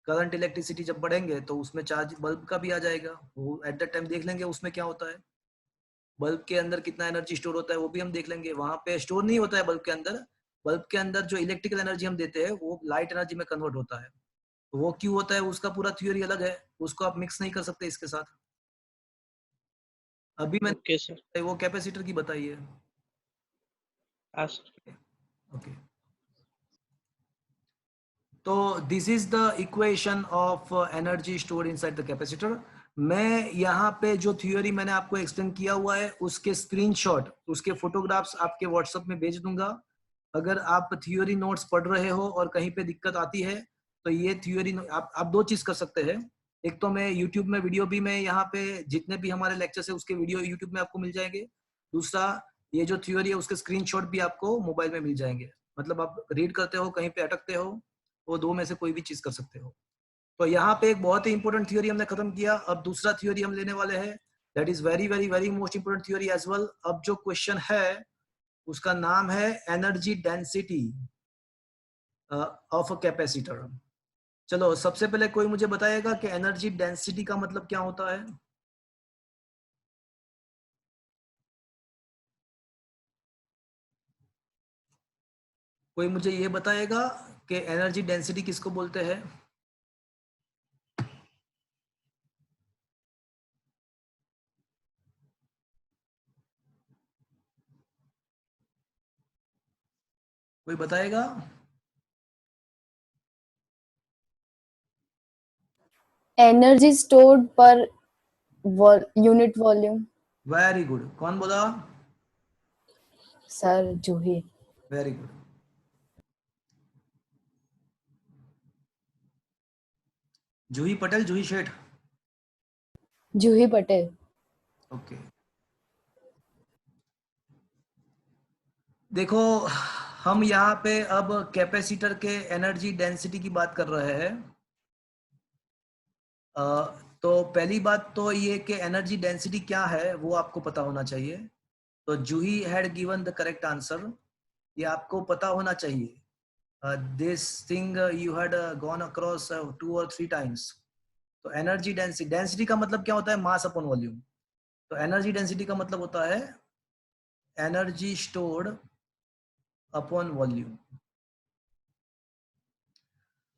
करंट इलेक्ट्रिसिटी जब बढ़ेंगे तो उसमें चार्ज बल्ब का भी आ जाएगा, वो एट दैट टाइम देख लेंगे उसमें क्या होता है, बल्ब के अंदर कितना एनर्जी स्टोर होता है वो भी हम देख लेंगे। वहां पे स्टोर नहीं होता है बल्ब के अंदर, बल्ब के अंदर जो इलेक्ट्रिकल एनर्जी हम देते हैं वो लाइट एनर्जी में कन्वर्ट होता है, तो वो क्यों होता है उसका पूरा थ्योरी अलग है, उसको आप मिक्स नहीं कर सकते इसके साथ। अभी मैंने ओके सर। वो कैपेसिटर की बताई है। ओके, तो this is the equation of energy stored inside the capacitor. मैं यहाँ पे जो थ्योरी मैंने आपको एक्सप्लेन किया हुआ है उसके स्क्रीनशॉट, उसके फोटोग्राफ्स आपके व्हाट्सएप में भेज दूंगा, अगर आप थियोरी नोट्स पढ़ रहे हो और कहीं पे दिक्कत आती है तो ये थियोरी आप दो चीज कर सकते हैं। एक तो मैं यूट्यूब में वीडियो भी, मैं यहाँ पे जितने भी हमारे लेक्चर्स है उसके वीडियो यूट्यूब में आपको मिल जाएंगे। दूसरा, ये जो थ्योरी है उसके स्क्रीनशॉट भी आपको मोबाइल में मिल जाएंगे। मतलब आप रीड करते हो, कहीं पे अटकते हो, वो दो में से कोई भी चीज कर सकते हो। तो यहाँ पे एक बहुत ही इंपॉर्टेंट थ्योरी हमने खत्म किया। अब दूसरा थ्योरी हम लेने वाले हैं, that is very very very most important theory as well. अब जो क्वेश्चन है उसका नाम है energy density of a capacitor. चलो सबसे पहले कोई मुझे बताएगा कि एनर्जी डेंसिटी का मतलब क्या होता है। कोई मुझे ये बताएगा कि एनर्जी डेंसिटी किसको बोलते हैं। कोई बताएगा? Energy stored per unit volume. Very good. कौन बोला? Sir Juhi. Very good. Juhi Patel, Juhi Sheth. Juhi Patel. Okay. देखो, हम यहाँ पे अब कैपेसिटर के एनर्जी डेंसिटी की बात कर रहे हैं। तो पहली बात तो ये कि एनर्जी डेंसिटी क्या है वो आपको पता होना चाहिए। तो Juhi had given the correct answer, ये आपको पता होना चाहिए। This thing you had gone across 2 or 3 times. तो एनर्जी डेंसिटी, डेंसिटी का मतलब क्या होता है? Mass upon volume. तो एनर्जी डेंसिटी का मतलब होता है एनर्जी स्टोर्ड अपॉन वॉल्यूम।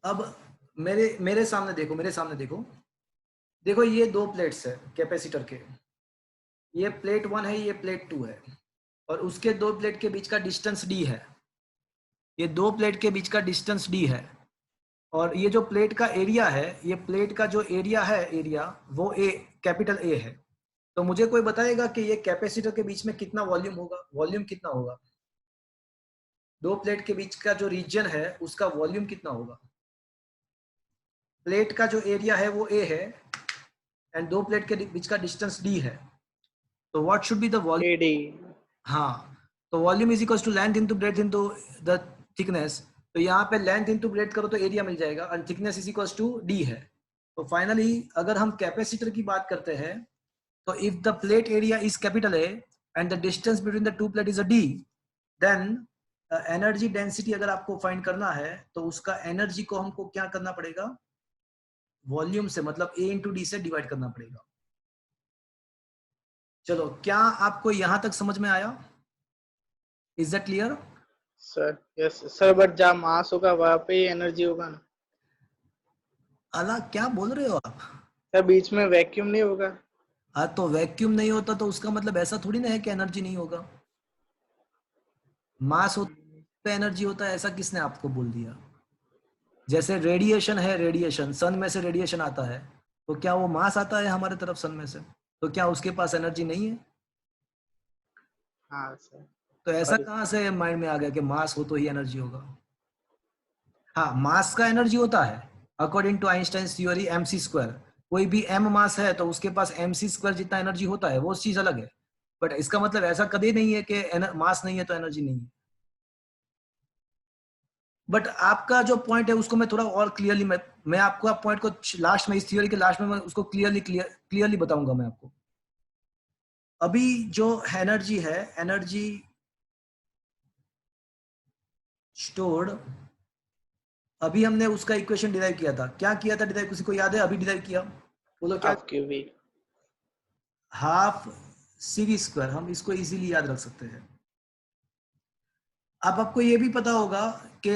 अब मेरे मेरे सामने देखो, मेरे सामने देखो। देखो ये दो प्लेट्स है कैपेसिटर के, ये प्लेट 1 है, ये प्लेट 2 है, और उसके दो प्लेट के बीच का डिस्टेंस डी है। ये दो प्लेट के बीच का डिस्टेंस डी है। और ये जो प्लेट का एरिया है, ये प्लेट का जो एरिया है, एरिया वो ए, कैपिटल ए है। तो मुझे कोई बताएगा कि ये कैपेसिटर के बीच में कितना वॉल्यूम होगा? वॉल्यूम कितना होगा? दो प्लेट के बीच का जो रीजन है उसका वॉल्यूम कितना होगा? प्लेट का जो एरिया है वो ए है एंड दो प्लेट के बीच का डिस्टेंस डी है। तो what should be the volume? AD. हाँ, तो volume is equal to length into breadth into the thickness. तो यहाँ पे लेंथ इनटू ब्रेड्थ करो तो एरिया मिल जाएगा, and thickness is equal to D है। तो फाइनली अगर हम कैपेसिटर की बात करते हैं, तो if the plate area is capital A and the distance between the two plate is a D, then energy density अगर आपको फाइंड करना है तो उसका एनर्जी को हमको क्या करना पड़ेगा? वॉल्यूम से, मतलब ए इंटू डी से डिवाइड करना पड़ेगा। चलो, क्या आपको यहां तक समझ में आया? Is that clear? Sir yes sir, but जहाँ मास होगा वहाँ पे ही एनर्जी होगा ना अला, क्या बोल रहे हो आप? सर? बीच में वैक्यूम नहीं होगा? हाँ, तो वैक्यूम नहीं होता तो उसका मतलब ऐसा थोड़ी ना है कि एनर्जी नहीं होगा। मास होता पे एनर्जी होता है, ऐसा किसने आपको बोल दिया? जैसे रेडिएशन है, रेडिएशन सन में से रेडिएशन आता है, तो क्या वो मास आता है हमारे तरफ सन में से? तो क्या उसके पास एनर्जी नहीं है? हाँ सर। तो ऐसा सॉरी। कहाँ से माइंड में आ गया कि मास हो तो ही एनर्जी होगा? हाँ, मास का एनर्जी होता है according to Einstein theory mc²। कोई भी m मास है तो उसके पास mc² जितना एनर्जी होता है, वो चीज अलग है। बट इसका मतलब ऐसा कभी नहीं है कि मास नहीं है तो एनर्जी नहीं है। बट आपका जो पॉइंट है उसको मैं थोड़ा और क्लियरली, मैं आपको आप पॉइंट को लास्ट में, इस थ्योरी के लास्ट में मैं उसको क्लियरली बताऊंगा मैं आपको। अभी जो एनर्जी है, एनर्जी स्टोर्ड, अभी हमने उसका इक्वेशन डिराइव किया था। क्या किया था डिराइव? किसी को याद है अभी डिराइव किया? बोलो क्या? Half QV. Half CV²। हम इसको इजीली याद रख सकते हैं। अब आपको ये भी पता होगा कि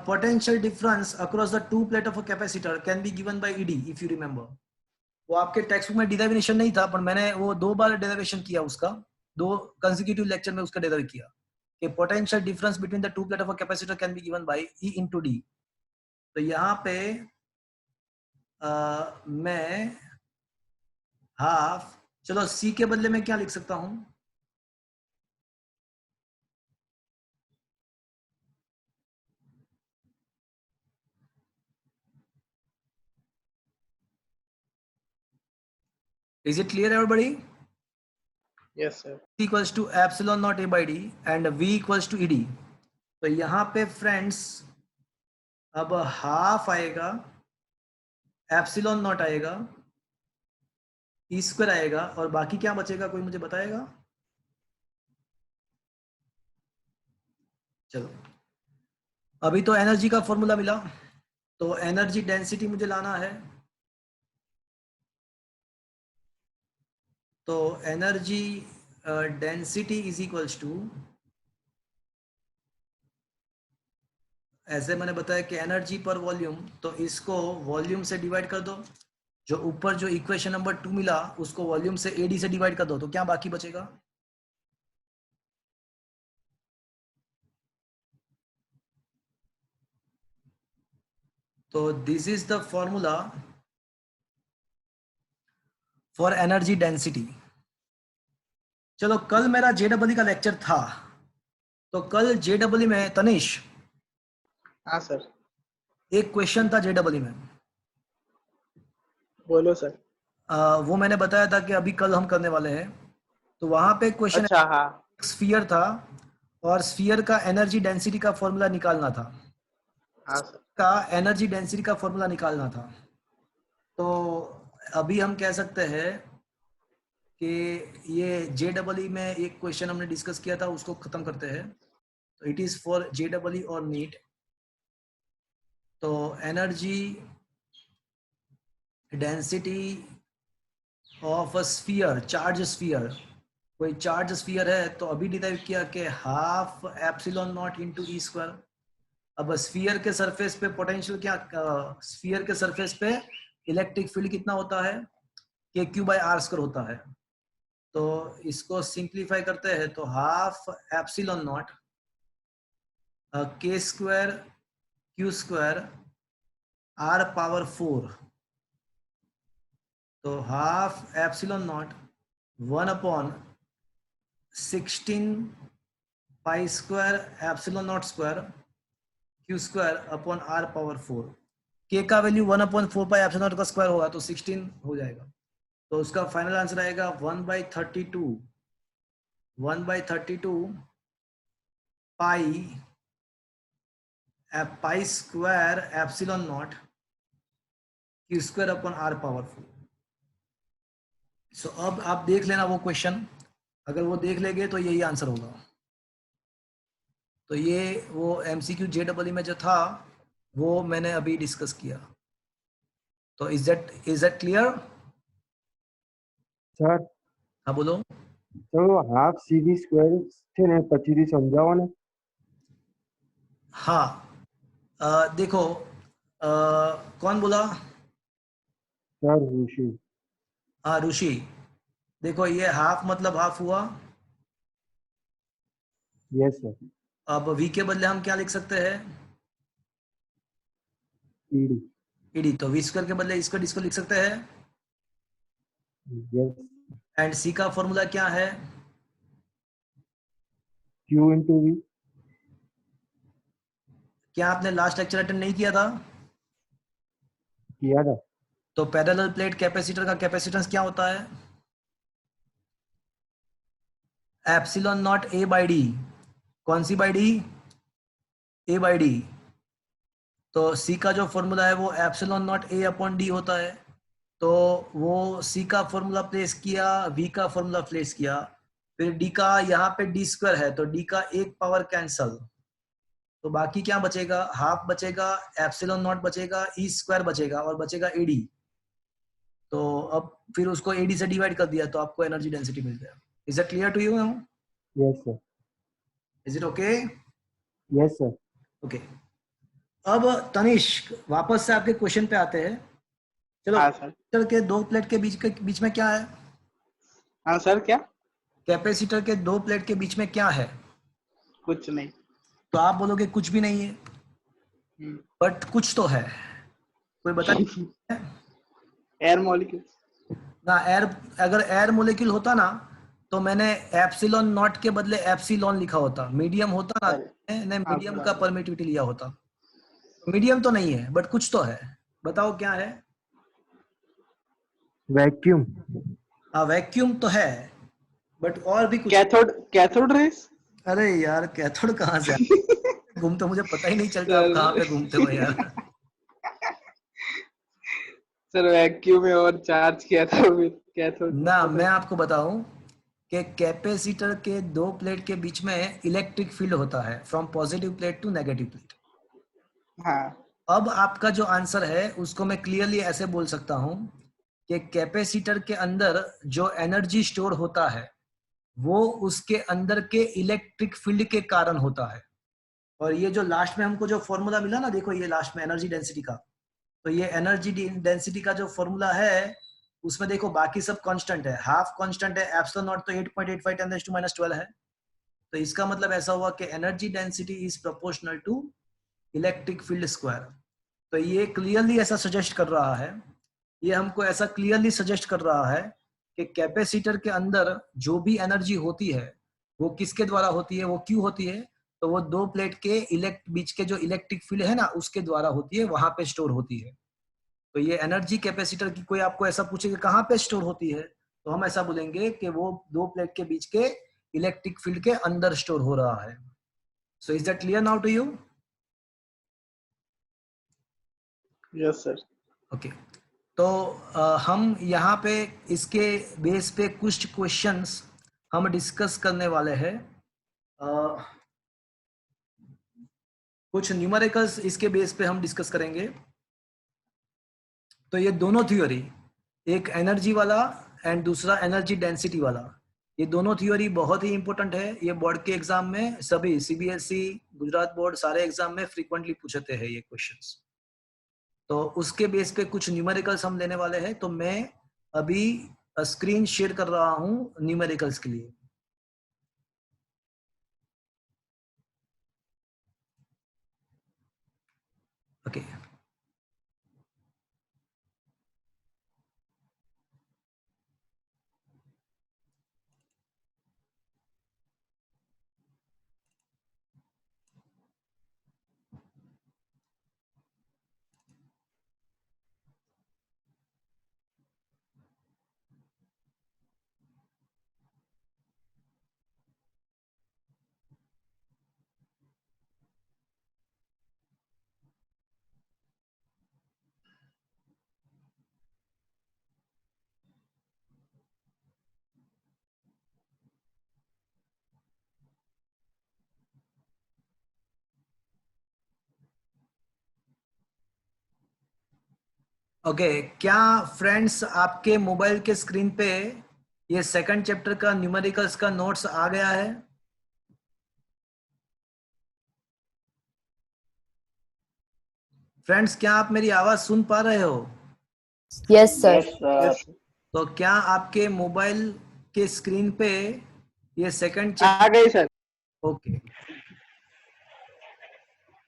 potential difference across the two plate of a capacitor can be given bye ED, if you remember. वो आपके टेक्स्ट बुक में डेरिवेशन नहीं था, पर मैंने वो 2 बार डेरिवेशन किया उसका, 2 कंसेक्यूटिव लेक्चर में उसका डेरिव किया कि potential difference between the two plate of a capacitor can be given bye E into D। तो यहाँ पे मैं हाफ, चलो C के बदले में क्या लिख सकता हूं? Is it clear everybody? Yes sir. Equals to epsilon naught a by d and v equals to ed. तो यहाँ पे फ्रेंड्स अब हाफ आएगा, एप्सिलॉन नॉट आएगा, ई स्क्वायर आएगा और बाकी क्या बचेगा, कोई मुझे बताएगा? चलो अभी तो एनर्जी का फॉर्मूला मिला, तो एनर्जी डेंसिटी मुझे लाना है। तो energy density is equals to, ऐसे मैंने बताया कि एनर्जी पर वॉल्यूम, तो इसको वॉल्यूम से डिवाइड कर दो, जो ऊपर जो इक्वेशन नंबर 2 मिला उसको वॉल्यूम से एडी से डिवाइड कर दो, तो क्या बाकी बचेगा? तो this is the formula for energy density. चलो कल मेरा जेडब्ल्यू का लेक्चर था, तो कल जेडब्ल्यू में तनिष हाँ सर। एक क्वेश्चन था जेडब्ल्यू में, बोलो सर। वो मैंने बताया था कि अभी कल हम करने वाले हैं। तो वहां पे क्वेश्चन अच्छा हाँ। स्फीयर था और स्फीयर का एनर्जी डेंसिटी का फॉर्मूला निकालना था, हाँ सर। का एनर्जी डेंसिटी का फॉर्मूला निकालना था। तो अभी हम कह सकते हैं कि ये जेडब्ल्यू में एक क्वेश्चन हमने डिस्कस किया था, उसको खत्म करते हैं। तो इट इज फॉर जेडब्ल्यू और नीट। तो energy density of a sphere, charge sphere, कोई चार्ज स्फीयर है तो अभी डिराइव किया कि half epsilon not into E square. अब स्फीयर के सरफेस पे पोटेंशियल क्या, स्फीयर के सरफेस पे इलेक्ट्रिक फील्ड कितना होता है, के क्यू बाई आर स्क्वायर होता है। तो इसको सिंप्लीफाई करते हैं तो हाफ एप्सिलॉन नॉट के square Q square R power 4, तो half epsilon naught 1/16 pi square epsilon naught square Q square upon R power 4। K का वैल्यू 1/4 पाई एप्सिलॉन नॉट का स्क्वायर होगा तो 16 हो जाएगा। तो उसका फाइनल आंसर आएगा 1/32 pi square epsilon naught Q square upon R power 4। So अब आप देख लेना वो क्वेश्चन, अगर वो देख लेंगे तो यही आंसर होगा। तो ये वो एमसीक्यू जेडब्ल्यू में जो था वो मैंने अभी डिस्कस किया। तो इज दैट क्लियर? સર हाँ बोलो। તો હાફ સીવી સ્ક્વેર છે ને પછીથી સમજાવો ને. हाँ देखो कौन बोला? સર ઋષિ. हाँ ऋषि। देखो ये हाफ मतलब हाफ हुआ। Yes sir. अब v के बदले हम क्या लिख सकते हैं? ઈડી. ईडी। तो v स्क्वायर के बदले इसको लिख सकते हैं। યસ. एंड c का फॉर्मूला क्या है? Q into V. क्या आपने लास्ट लेक्चर अटेंड नहीं किया था? કિયા था. तो पैरेलल प्लेट कैपेसिटर का कैपेसिटेंस क्या होता है? Epsilon naught A by D. कौन सी by D? A by D. तो सी का जो फॉर्मूला है वो epsilon naught A upon D होता है। तो वो सी का फॉर्मूला प्लेस किया, वी का फॉर्मूला प्लेस किया, फिर डी का यहाँ पे डी स्क्वायर है तो डी का एक पावर कैंसल, तो बाकी क्या बचेगा? हाफ बचेगा, एप्सिलॉन नॉट बचेगा, ई स्क्वायर बचेगा और बचेगा एडी। तो अब फिर उसको एडी से डिवाइड कर दिया तो आपको एनर्जी डेंसिटी मिल गया। Is it clear to you? Yes sir. Is it okay? Yes sir. Okay. अब तनिष्क वापस से आपके क्वेश्चन पे आते हैं। चलो हाँ सर। कैपेसिटर के दो प्लेट के बीच में क्या है? हाँ सर। क्या? कैपेसिटर के दो प्लेट के बीच में क्या है? कुछ नहीं। तो आप बोलोगे कुछ भी नहीं है, बट कुछ तो है। कोई बता? एयर मॉलिक्यूल ना एयर, अगर एयर मोलिक्यूल होता ना तो मैंने एप्सिलॉन नॉट के बदले एप्सिलॉन लिखा होता। मीडियम होता ना, मैंने मीडियम का परमिटिविटी लिया होता। मीडियम तो नहीं है बट कुछ तो है। बताओ क्या है? વેક્યુમ. वैक्यूम तो है, बट और भी कुछ। Cathode rays. अरे यार कैथोड कहाँ से घूमते, मुझे पता ही नहीं चलता आप कहाँ पे घूमते हो यार। सर वैक्यूम में और चार्ज किया था फिर कैथोड। ना मैं आपको बताऊं कि कैपेसिटर के दो प्लेट के बीच में इलेक्ट्रिक फील्ड होता है from positive plate to negative plate. हाँ अब आपका जो आंसर है उसको मैं क्लियरली ऐसे बोल सकता हूं कि कैपेसिटर के अंदर जो एनर्जी स्टोर होता है वो उसके अंदर के इलेक्ट्रिक फील्ड के कारण होता है। और ये जो लास्ट में हमको जो फॉर्मूला मिला ना, देखो ये लास्ट में एनर्जी डेंसिटी का, तो ये एनर्जी डेंसिटी का जो फॉर्मूला है उसमें देखो बाकी सब कांस्टेंट है, हाफ कांस्टेंट है, एप्सिलॉन नॉट तो 8.85 10⁻12 है। तो इसका मतलब ऐसा हुआ कि energy density is proportional to electric field square. तो ये क्लियरली ऐसा सजेस्ट कर रहा है, ये हमको ऐसा क्लियरली सजेस्ट कर रहा है कि कैपेसिटर के अंदर जो भी एनर्जी होती है वो किसके द्वारा होती है, वो क्यों होती है, तो वो दो प्लेट के बीच के जो इलेक्ट्रिक फील्ड है ना उसके द्वारा होती है, वहां पे स्टोर होती है। तो ये एनर्जी कैपेसिटर की कोई आपको ऐसा पूछे कि कहाँ पे स्टोर होती है, तो हम ऐसा बोलेंगे कि वो दो प्लेट के बीच के इलेक्ट्रिक फील्ड के अंदर स्टोर हो रहा है। So is that clear now to you? Yes sir. Okay, तो हम यहाँ पे इसके बेस पे कुछ क्वेश्चंस हम डिस्कस करने वाले हैं। कुछ न्यूमेरिकल्स इसके बेस पे हम डिस्कस करेंगे। तो ये दोनों थ्योरी, एक एनर्जी वाला एंड दूसरा एनर्जी डेंसिटी वाला, ये दोनों थ्योरी बहुत ही इंपॉर्टेंट है। ये बोर्ड के एग्जाम में सभी सीबीएसई, गुजरात बोर्ड सारे एग्जाम में फ्रीक्वेंटली पूछते हैं ये क्वेश्चंस। तो उसके बेस पे कुछ न्यूमेरिकल्स हम लेने वाले हैं। तो मैं अभी स्क्रीन शेयर कर रहा हूं न्यूमेरिकल्स के लिए। ओके ओके, क्या फ्रेंड्स आपके मोबाइल के स्क्रीन पे ये सेकंड चैप्टर का न्यूमेरिकल्स का नोट्स आ गया है? फ्रेंड्स क्या आप मेरी आवाज सुन पा रहे हो? Yes sir. यस तो क्या आपके मोबाइल के स्क्रीन पे ये सेकंड आ चैप्टर? गई सर। ओके,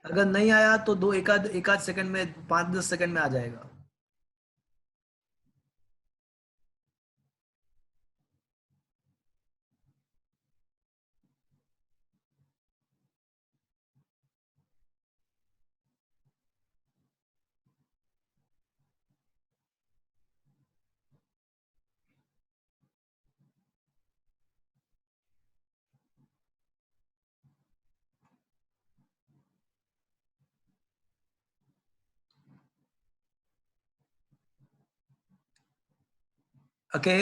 अगर नहीं आया तो दो एकाध सेकंड में, 5-10 सेकंड में आ जाएगा। ओके,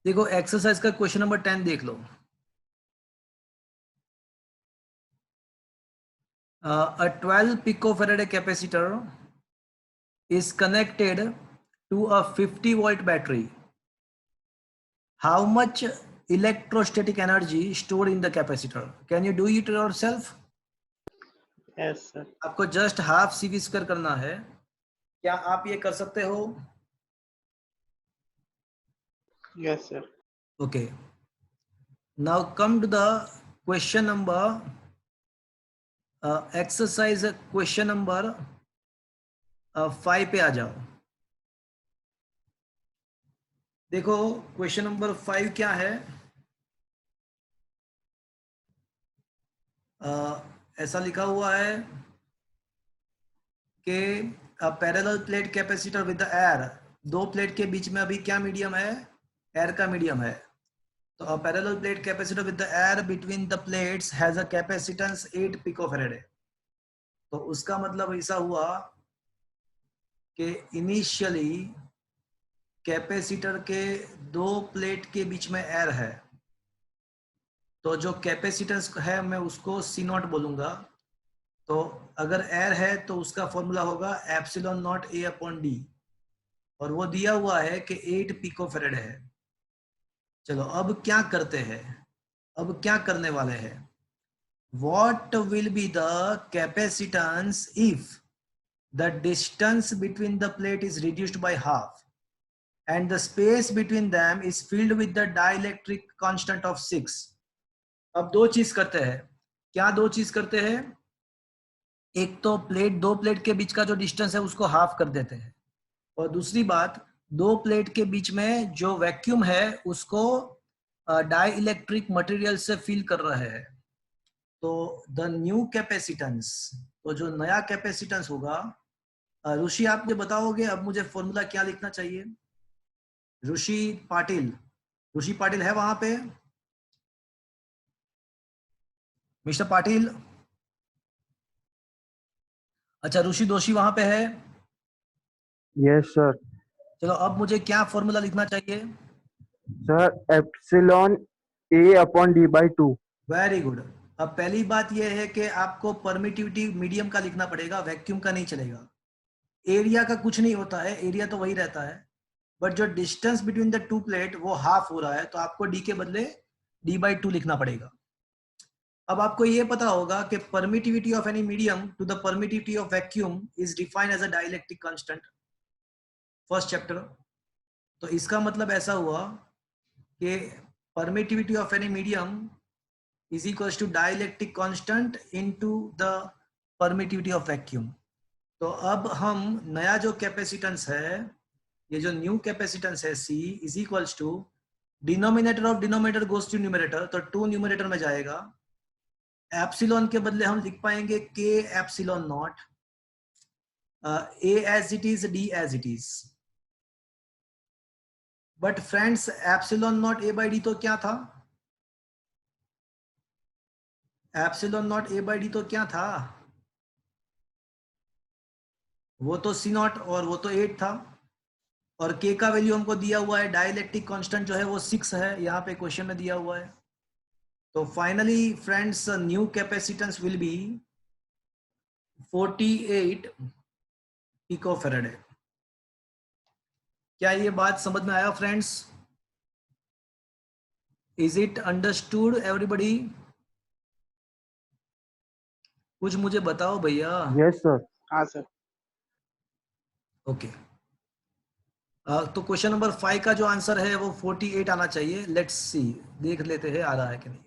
देखो एक्सरसाइज का क्वेश्चन नंबर 10 देख लो। A 12 picofarad capacitor is connected to a 50 volt battery. How much electrostatic energy stored in the capacitor? Can you do it yourself? Yes sir. आपको जस्ट हाफ सीवी स्क्वायर करना है। क्या आप ये कर सकते हो? Yes sir. Okay. Now come to the question number exercise question number 5 पे आ जाओ। देखो क्वेश्चन नंबर 5 क्या है। ऐसा लिखा हुआ है कि parallel plate capacitor with the air, दो प्लेट के बीच में अभी क्या मीडियम है, एयर का मीडियम है। तो a parallel plate capacitor with the air between the plates has a capacitance 8 picofarad है। तो उसका मतलब ऐसा हुआ कि इनिशियली कैपेसिटर के दो प्लेट के बीच में एयर है, तो जो कैपेसिटेंस है मैं उसको सी नॉट बोलूंगा। तो अगर एयर है तो उसका फॉर्मूला होगा epsilon naught A upon D, और वो दिया हुआ है कि 8 पिकोफेरेड है। चलो अब क्या करते हैं, अब क्या करने वाले हैं, what will be the capacitance if the distance between the plate is reduced by half and the space between them is filled with the dielectric constant of 6। अब दो चीज करते हैं, क्या दो चीज करते हैं, एक तो दो प्लेट के बीच का जो डिस्टेंस है उसको हाफ कर देते हैं, और दूसरी बात दो प्लेट के बीच में जो वैक्यूम है उसको डाई इलेक्ट्रिक मटेरियल से फिल कर रहे हैं। तो द न्यू कैपेसिटेंस, तो जो नया कैपेसिटेंस होगा, ऋषि आप मुझे बताओगे अब मुझे फॉर्मूला क्या लिखना चाहिए। ऋषि पाटिल, ऋषि पाटिल है वहां पे, मिस्टर पाटिल? अच्छा ऋषि दोषी वहां पे है। Yes sir. चलो अब मुझे क्या फॉर्मूला लिखना चाहिए। Sir epsilon A upon D by 2। Very good. अब पहली बात यह है कि आपको परमिटिविटी मीडियम का लिखना पड़ेगा, वैक्यूम का नहीं चलेगा। एरिया का कुछ नहीं होता है, एरिया तो वही रहता है, बट जो distance between the two plate वो हाफ हो रहा है, तो आपको डी के बदले डी बाई 2 लिखना पड़ेगा। अब आपको ये पता होगा कि permittivity of any medium to the permittivity of vacuum is defined as a dielectric constant, first chapter. तो इसका मतलब ऐसा हुआ कि permittivity of any medium is equals to dielectric constant into the permittivity of vacuum। तो अब हम नया जो कैपेसिटेंस है, ये जो न्यू कैपेसिटेंस है C is equals to denominator of denominator goes to numerator, तो 2 न्यूमरेटर में जाएगा। एप्सिलॉन के बदले हम लिख पाएंगे K epsilon not, A as it is, D as it is। But friends epsilon not A by D तो क्या था, epsilon not A by D तो क्या था, वो तो सी नॉट और वो तो 8 था, और के का वैल्यू हमको दिया हुआ है, डाइलेक्ट्रिक कांस्टेंट जो है वो 6 है, यहाँ पे क्वेश्चन में दिया हुआ है। तो finally friends new capacitance will be 48 picofarad है। क्या ये बात समझ में आया friends? Is it understood everybody? कुछ मुझे बताओ भैया। Yes sir. हाँ सर। ओके तो क्वेश्चन नंबर 5 का जो आंसर है वो 48 आना चाहिए। लेट्स सी, देख लेते हैं आ रहा है कि नहीं।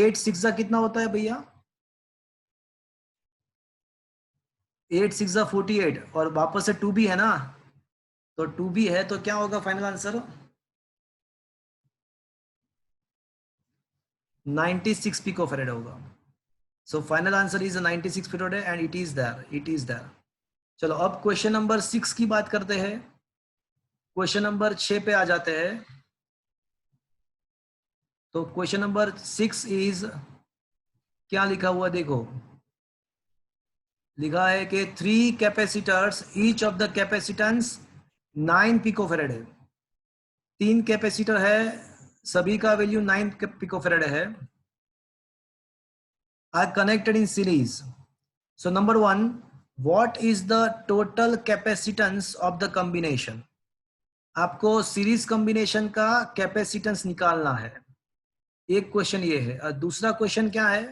8 6 कितना होता है भैया? 8 6 48, और वापस से 2 भी है ना, तो 2 भी है, तो क्या होगा फाइनल आंसर? 96 पिकोफैराड होगा। So final answer is 96 picofarad and it is there, it is there. चलो अब क्वेश्चन नंबर 6 की बात करते हैं। क्वेश्चन नंबर 6 पे आ जाते हैं। तो क्वेश्चन नंबर 6 इज, क्या लिखा हुआ देखो, लिखा है कि 3 capacitors each of the capacitance 9 picofarad है। 3 कैपेसिटर है, सभी का वैल्यू 9 पिकोफैराड है, are connected in series। So number 1, what is the total capacitance of the combination? आपको सीरीज कॉम्बिनेशन का कैपेसिटेंस निकालना है, एक क्वेश्चन ये है। और दूसरा क्वेश्चन क्या है,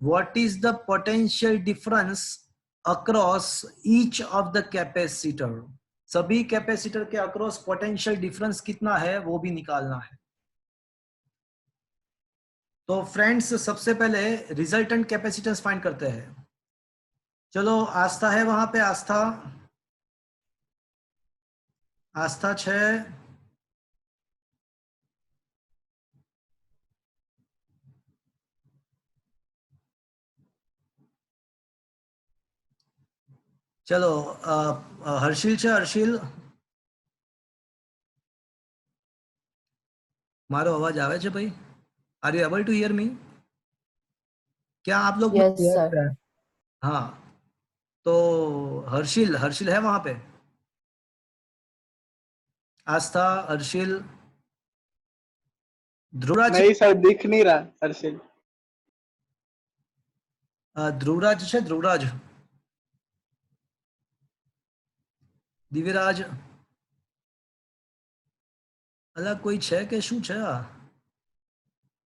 what is the potential difference across each of the capacitor. सभी कैपेसिटर के अक्रॉस पोटेंशियल डिफरेंस कितना है वो भी निकालना है। तो फ्रेंड्स सबसे पहले रिजल्टेंट कैपेसिटेंस फाइंड करते हैं। चलो आस्था है वहां पे, आस्था, आस्था 6, चलो हर्षिल છે હર્ષિલ મારો અવાજ આવે છે ભાઈ? Are you able to hear me? क्या आप लोग Yes, Yes, sir. sir. हाँ, तो हर्षिल हर्षिल है वहां पे? आस्था, हर्षिल, ध्रुवराज नहीं सर, दिख नहीं रहा हर्षिल। ध्रुवराज છે ध्रुवराज, દિવ્યરાજ, अलग कोई છે કે શું છે આ?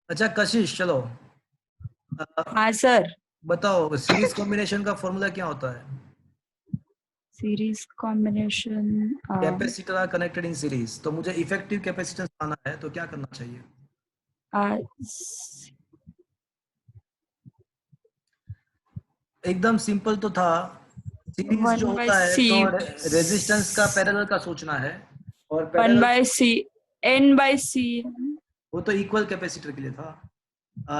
अच्छा कशिश, चलो हाँ सर। बताओ सीरीज कॉम्बिनेशन का फॉर्मूला क्या होता है? Series combination capacitor are connected in series, तो मुझे इफेक्टिव कैपेसिटेंस पाना है तो क्या करना चाहिए? एकदम सिंपल तो था। सीरीज जो होता है तो रेजिस्टेंस का पैरेलल का सोचना है, और वन पैरेलल बाय सी, एन बाय सी। वो तो इक्वल कैपेसिटर के लिए था।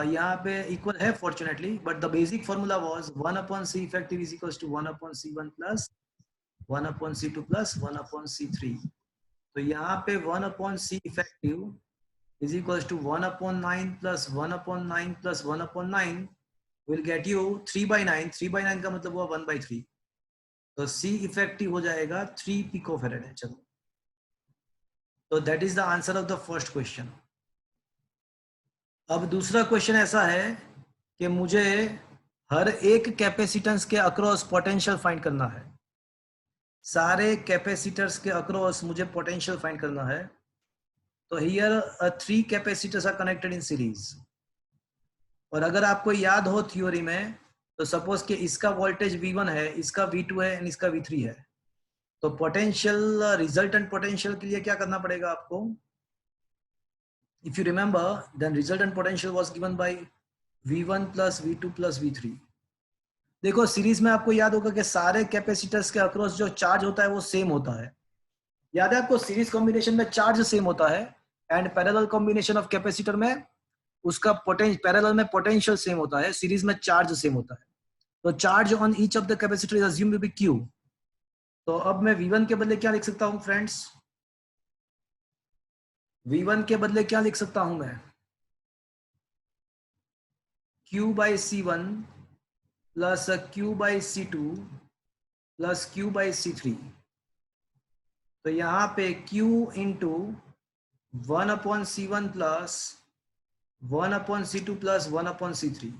यहाँ पे इक्वल है fortunately, but the basic formula was 1/c effective is equals to 1/c1 plus 1/c2 plus 1/c3। तो यहाँ पे 1/c effective is equals to 1/9 plus 1/9 plus 1/9 will get you 3/9। 3/9 का मतलब हुआ 1/3, तो C इफेक्टिव हो जाएगा 3 पिकोफैरेड। चलो, तो that is the answer of the first question. अब दूसरा क्वेश्चन ऐसा है कि मुझे हर एक कैपेसिटेंस के अक्रॉस पोटेंशियल फाइंड करना है। सारे कैपेसिटर्स के अक्रॉस मुझे पोटेंशियल फाइंड करना है। तो here 3 capacitors are connected in series, और अगर आपको याद हो थ्योरी में, तो सपोज कि इसका वोल्टेज V1 है, इसका V2 है एंड इसका V3 है, तो पोटेंशियल रिजल्टेंट पोटेंशियल के लिए क्या करना पड़ेगा आपको? If you remember, then resultant potential was given by V1 plus V2 plus V3। देखो सीरीज में आपको याद होगा कि सारे कैपेसिटर्स के अक्रॉस जो चार्ज होता है वो सेम होता है। याद है आपको, सीरीज कॉम्बिनेशन में चार्ज सेम होता है, and parallel combination of capacitor में उसका पैरेलल में पोटेंशियल सेम होता है, सीरीज में चार्ज सेम होता है। तो charge on each of the capacitor is assumed to be Q। तो अब मैं V1 के बदले क्या लिख सकता हूं फ्रेंड्स? V1 के बदले क्या लिख सकता हूं मैं? Q/C1 plus Q/C2 plus Q/C3। तो यहाँ पे Q into 1/C1 plus 1/C2 plus 1/C3।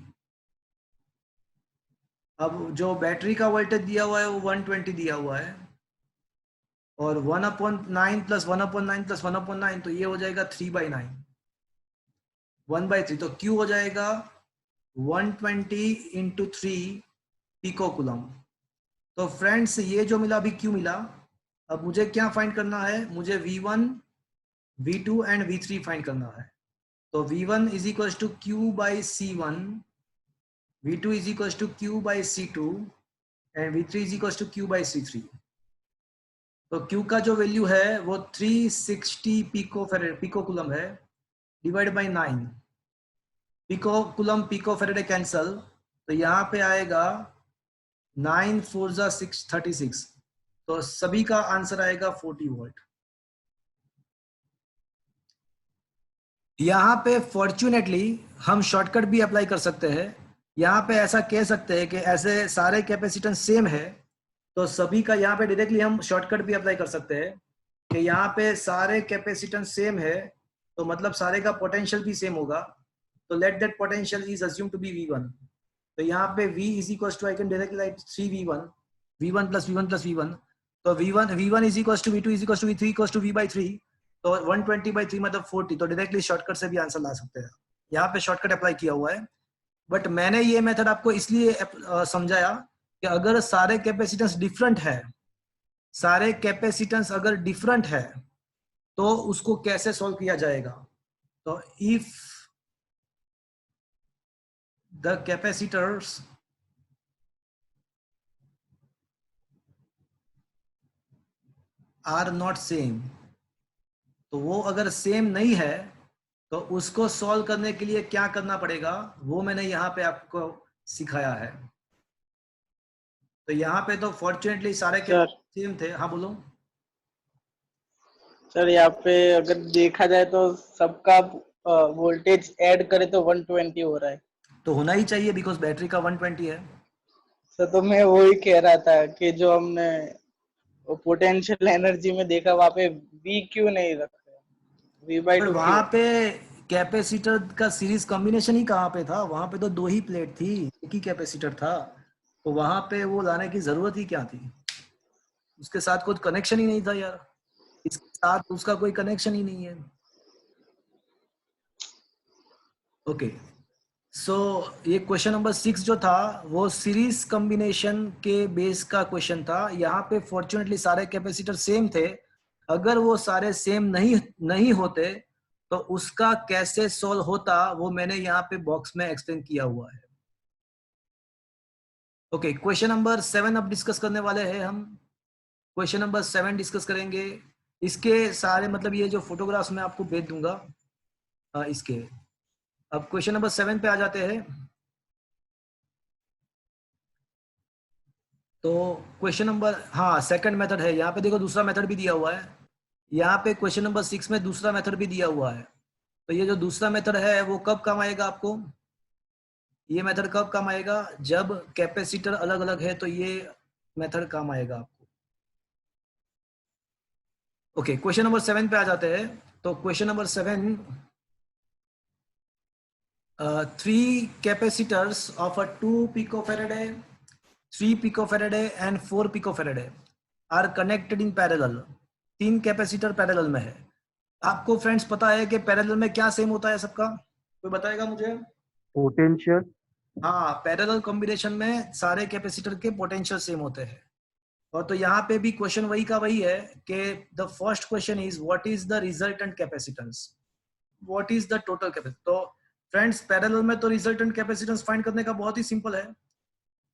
अब जो बैटरी का वोल्टेज दिया हुआ है वो 120 दिया हुआ है, और 1/9 प्लस 1/9 प्लस 1/9, तो ये हो जाएगा 3/9, 1/3। तो Q हो जाएगा 120 इंटू 3 पिको कूलम। तो फ्रेंड्स ये जो मिला अभी Q मिला, अब मुझे क्या फाइंड करना है? मुझे V1, V2 and V3 find करना है। तो V1 is equal to Q/C1, V2 is equal to Q/C2 and V3 is equal to Q/C3। तो Q का जो वैल्यू है वो 360 पिको कूलम है, divide by 9। Pico coulomb pico farad cancel, तो यहाँ पे आएगा 9 4 जा 6 36। तो सभी का आंसर आएगा 40 वोल्ट। यहाँ पे फॉर्चुनेटली हम शॉर्टकट भी अप्लाई कर सकते हैं। यहाँ पे ऐसा कह सकते हैं कि ऐसे सारे कैपेसिटेंस सेम है, तो सभी का यहाँ पे डायरेक्टली हम शॉर्टकट भी अप्लाई कर सकते हैं कि यहाँ पे सारे कैपेसिटेंस सेम है, तो मतलब सारे का पोटेंशियल भी सेम होगा। तो let that potential is assume to be V1। तो यहाँ पे V is equal to, I can directly write 3V1, V1 plus V1 plus V1। तो V1 is equal to V2 is equal to V3 equal to V/3। तो 120/3 मतलब 40। तो directly shortcut से भी answer ला सकते हैं। यहाँ पे शॉर्टकट अप्लाई किया हुआ है, बट मैंने ये मेथड आपको इसलिए समझाया कि अगर सारे कैपेसिटेंस डिफरेंट है, सारे कैपेसिटेंस अगर डिफरेंट है तो उसको कैसे सॉल्व किया जाएगा। तो if the capacitors are not same, तो वो अगर सेम नहीं है तो उसको सॉल्व करने के लिए क्या करना पड़ेगा, वो मैंने यहाँ पे आपको सिखाया है। तो यहाँ पे तो फॉर्चुनेटली सारे के सर सेम थे। हाँ बोलो। सर यहाँ पे अगर देखा जाए तो सबका वोल्टेज ऐड करे तो 120 हो रहा है। तो होना ही चाहिए बिकॉज बैटरी का 120 है। सर तो मैं वही कह रहा था कि जो हमने पोटेंशियल एनर्जी में देखा वहाँ पे V क्यों नहीं रखा, V/2 पर क्यों? वहां पे कैपेसिटर का सीरीज कॉम्बिनेशन ही कहाँ पे था? वहां पे तो 2 ही प्लेट थी, एक ही कैपेसिटर था, तो वहां पे वो लाने की जरूरत ही क्या थी? उसके साथ कुछ कनेक्शन ही नहीं था यार, इसके साथ उसका कोई कनेक्शन ही नहीं है। ओके, सो ये क्वेश्चन नंबर 6 जो था वो सीरीज कॉम्बिनेशन के बेस का क्वेश्चन था। यहाँ पे फॉर्चुनेटली सारे कैपेसिटर सेम थे। अगर वो सारे सेम नहीं होते तो उसका कैसे सोल्व होता वो मैंने यहाँ पे बॉक्स में एक्सप्लेन किया हुआ है। ओके, क्वेश्चन नंबर 7 अब डिस्कस करने वाले हैं हम। क्वेश्चन नंबर 7 डिस्कस करेंगे। इसके सारे मतलब ये जो फोटोग्राफ्स मैं आपको भेज दूंगा इसके। अब क्वेश्चन नंबर 7 पे आ जाते हैं। तो क्वेश्चन नंबर, हाँ सेकंड मेथड है यहाँ पे, देखो दूसरा मेथड भी दिया हुआ है यहाँ पे। क्वेश्चन नंबर 6 में दूसरा मेथड भी दिया हुआ है। तो ये जो दूसरा मेथड है वो कब काम आएगा आपको? ये मेथड कब काम आएगा? जब कैपेसिटर अलग अलग है तो ये मेथड काम आएगा आपको। ओके, क्वेश्चन नंबर 7 पे आ जाते हैं। तो question number 7, 3 capacitors of a 2 picofarad, 3 picofarad and 4 picofarad are connected in parallel। 3 capacitor parallel में है। आपको फ्रेंड्स पता है कि पैरेलल में क्या सेम होता है सबका? कोई बताएगा मुझे? पोटेंशियल। हाँ, पैरेलल कॉम्बिनेशन में सारे कैपेसिटर के पोटेंशियल सेम होते हैं। और तो यहाँ पे भी क्वेश्चन वही का वही है कि the first question is what is the resultant capacitance, what is the total capacitance. तो फ्रेंड्स पैरेलल में तो रिजल्टेंट कैपेसिटेंस फाइंड करने का बहुत ही सिंपल है।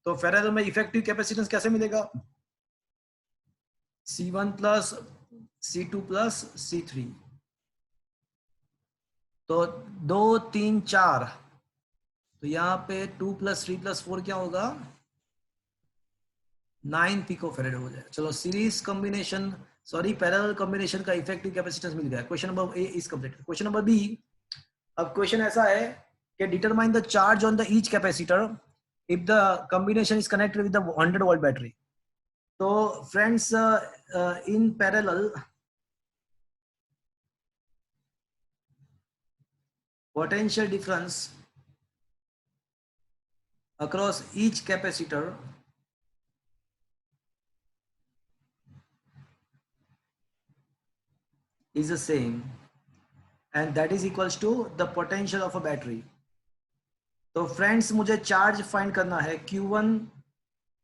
तो पैरेलल में इफेक्टिव कैपेसिटेंस कैसे मिलेगा? C1 plus C2 plus C3। तो 2 3 4, तो यहाँ पे 2 प्लस 3 प्लस 4 क्या होगा? 9 पिकोफैरेड हो जाए। चलो series combination, sorry parallel combination का इफेक्टिव कैपेसिटेंस मिल गया। Question number A is complete. Question number B, अब क्वेश्चन ऐसा है कि determine the charge on the each capacitor if the combination is connected with the 100 volt battery. तो friends in parallel potential difference across each capacitor is the same and that is equals to the potential of a battery। तो friends मुझे charge find करना है Q1,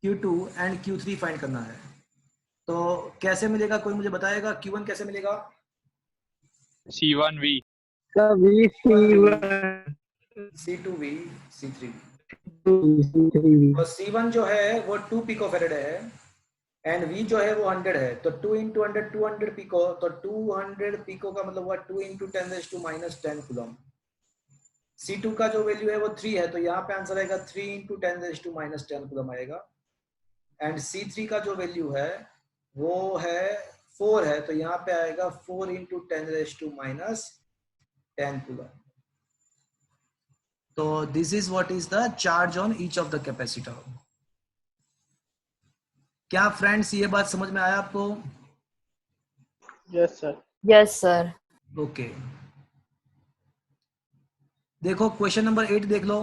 Q2 and Q3 find करना है। तो कैसे मिलेगा, कोई मुझे बताएगा? Q1 कैसे मिलेगा? C1V। C2V, C3V। C3V। तो C1 जो है वो 2 पिकोफैरेड है एंड V जो है वो 100 है। तो 2 into 100 200 पिको, तो 200 पिको का मतलब हुआ 2 into 10⁻⁻10 कूलम। C2 का जो वैल्यू है वो 3 है, तो यहाँ पे आंसर आएगा 3 into 10⁻10 कूलम आएगा। एंड C3 का जो वैल्यू है वो है 4 है, तो यहाँ पे आएगा 4 into 10⁻10 कूलम। तो this is what is the charge on each of the capacitor. क्या फ्रेंड्स ये बात समझ में आया आपको? Yes sir. Yes, sir. Okay, देखो क्वेश्चन नंबर 8 देख लो।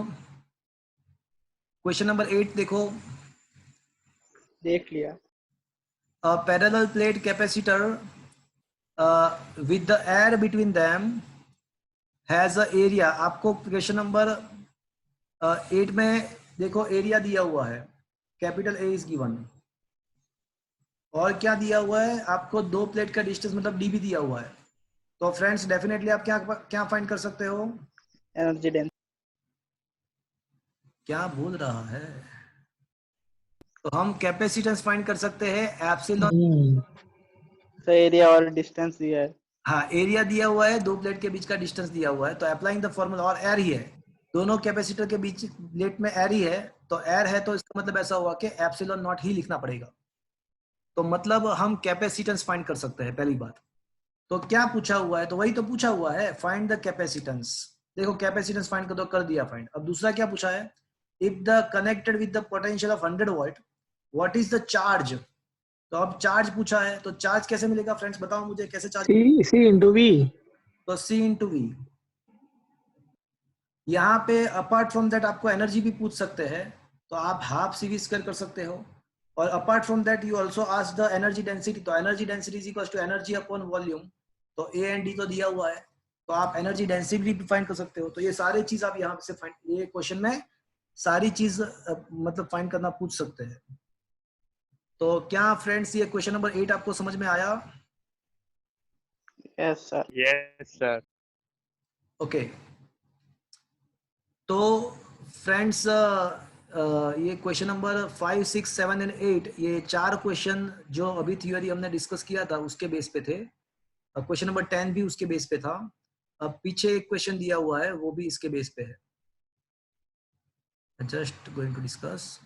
क्वेश्चन नंबर 8 देखो। देख लिया। Parallel plate capacitor with the air between them has a area. आपको क्वेश्चन नंबर 8 में देखो एरिया दिया हुआ है, कैपिटल ए इज गिवन, और क्या दिया हुआ है आपको? 2 प्लेट का डिस्टेंस मतलब डी भी दिया हुआ है। तो फ्रेंड्स डेफिनेटली आप क्या फाइंड कर सकते हो? Energy density. क्या बोल रहा है? तो हम कैपेसिटेंस फाइंड कर सकते हैं एप्सिलॉन। सर एरिया और डिस्टेंस दिया है। हाँ, एरिया दिया हुआ है, 2 प्लेट के बीच का डिस्टेंस दिया हुआ है। तो अप्लाइंग द फॉर्मूला, और एयर ही है, दोनों कैपेसिटर के बीच प्लेट में एयर ही है, तो एयर है तो इसका मतलब ऐसा हुआ कि एप्सिलॉन नॉट ही लिखना पड़ेगा। तो मतलब हम कैपेसिटेंस फाइंड कर सकते हैं पहली बात। तो क्या पूछा हुआ है, तो वही तो पूछा हुआ है, फाइंड द कैपेसिटेंस। देखो कैपेसिटेंस फाइंड कर दिया फाइंड। अब दूसरा क्या पूछा है, if the connected with the potential of 100 volt what is the charge. तो अब चार्ज पूछा है, तो चार्ज कैसे मिलेगा फ्रेंड्स, बताओ मुझे कैसे चार्ज। C into V। तो C into V। यहाँ पे अपार्ट फ्रॉम दैट आपको एनर्जी भी पूछ सकते हैं, तो आप हाफ CV स्क्वायर कर सकते हो। और apart from that you also ask the energy density, तो energy density is equal to energy upon volume. तो A एंड D तो दिया हुआ है, तो आप एनर्जी डेंसिटी भी फाइंड कर सकते हो। तो ये सारी चीज आप यहाँ से फाइंड, ये क्वेश्चन में सारी चीज मतलब फाइंड करना पूछ सकते हैं। तो क्या फ्रेंड्स ये क्वेश्चन नंबर 8 आपको समझ में आया? Yes sir. Yes sir. Okay, तो फ्रेंड्स ये क्वेश्चन नंबर 5, 6, 7 एंड 8 ये 4 क्वेश्चन जो अभी थ्योरी हमने डिस्कस किया था उसके बेस पे थे। क्वेश्चन नंबर 10 भी उसके बेस पे था। अब पीछे एक क्वेश्चन दिया हुआ है वो भी इसके बेस पे है। Just going to discuss.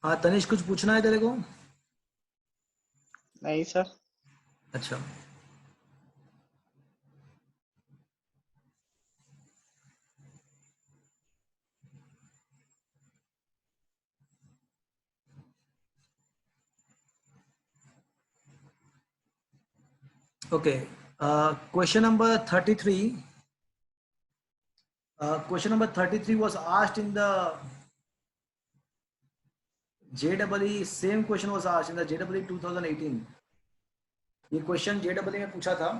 हाँ तनिष, कुछ पूछना है तेरे को? नहीं सर। अच्छा, okay. Question number 33, question number 33 was asked in the JEE, same question was asked in the JEE 2018। ये क्वेश्चन JEE में पूछा था।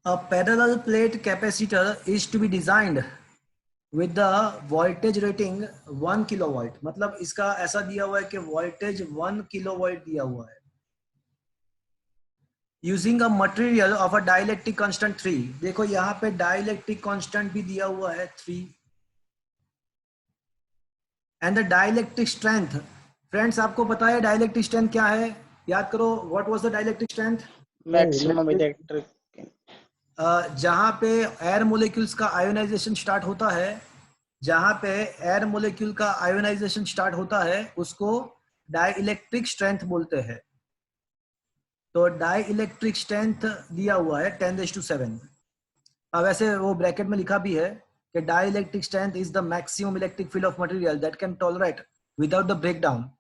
A parallel plate capacitor is to be designed with the voltage rating 1 kilovolt। मतलब इसका ऐसा दिया हुआ है कि वोल्टेज 1 किलोवोल्ट दिया हुआ है, using a material of a dielectric constant 3। देखो यहाँ पे डाइलेक्ट्रिक कांस्टेंट भी दिया हुआ है 3, and the dielectric strength. Friends आपको पता है डाइलेक्ट्रिक स्ट्रेंथ क्या है? याद करो, what was the dielectric strength? Maximum electric. जहां पे एयर मोलिक्यूल्स का आयोनाइजेशन स्टार्ट होता है, जहां पे एयर मोलिक्यूल का आयोनाइजेशन स्टार्ट होता है उसको डाइलेक्ट्रिक स्ट्रेंथ बोलते हैं। तो डाइलेक्ट्रिक स्ट्रेंथ दिया हुआ है 10⁻⁷। अब वैसे वो ब्रैकेट में लिखा भी है कि dielectric strength is the maximum electric field of material that can tolerate without the breakdown.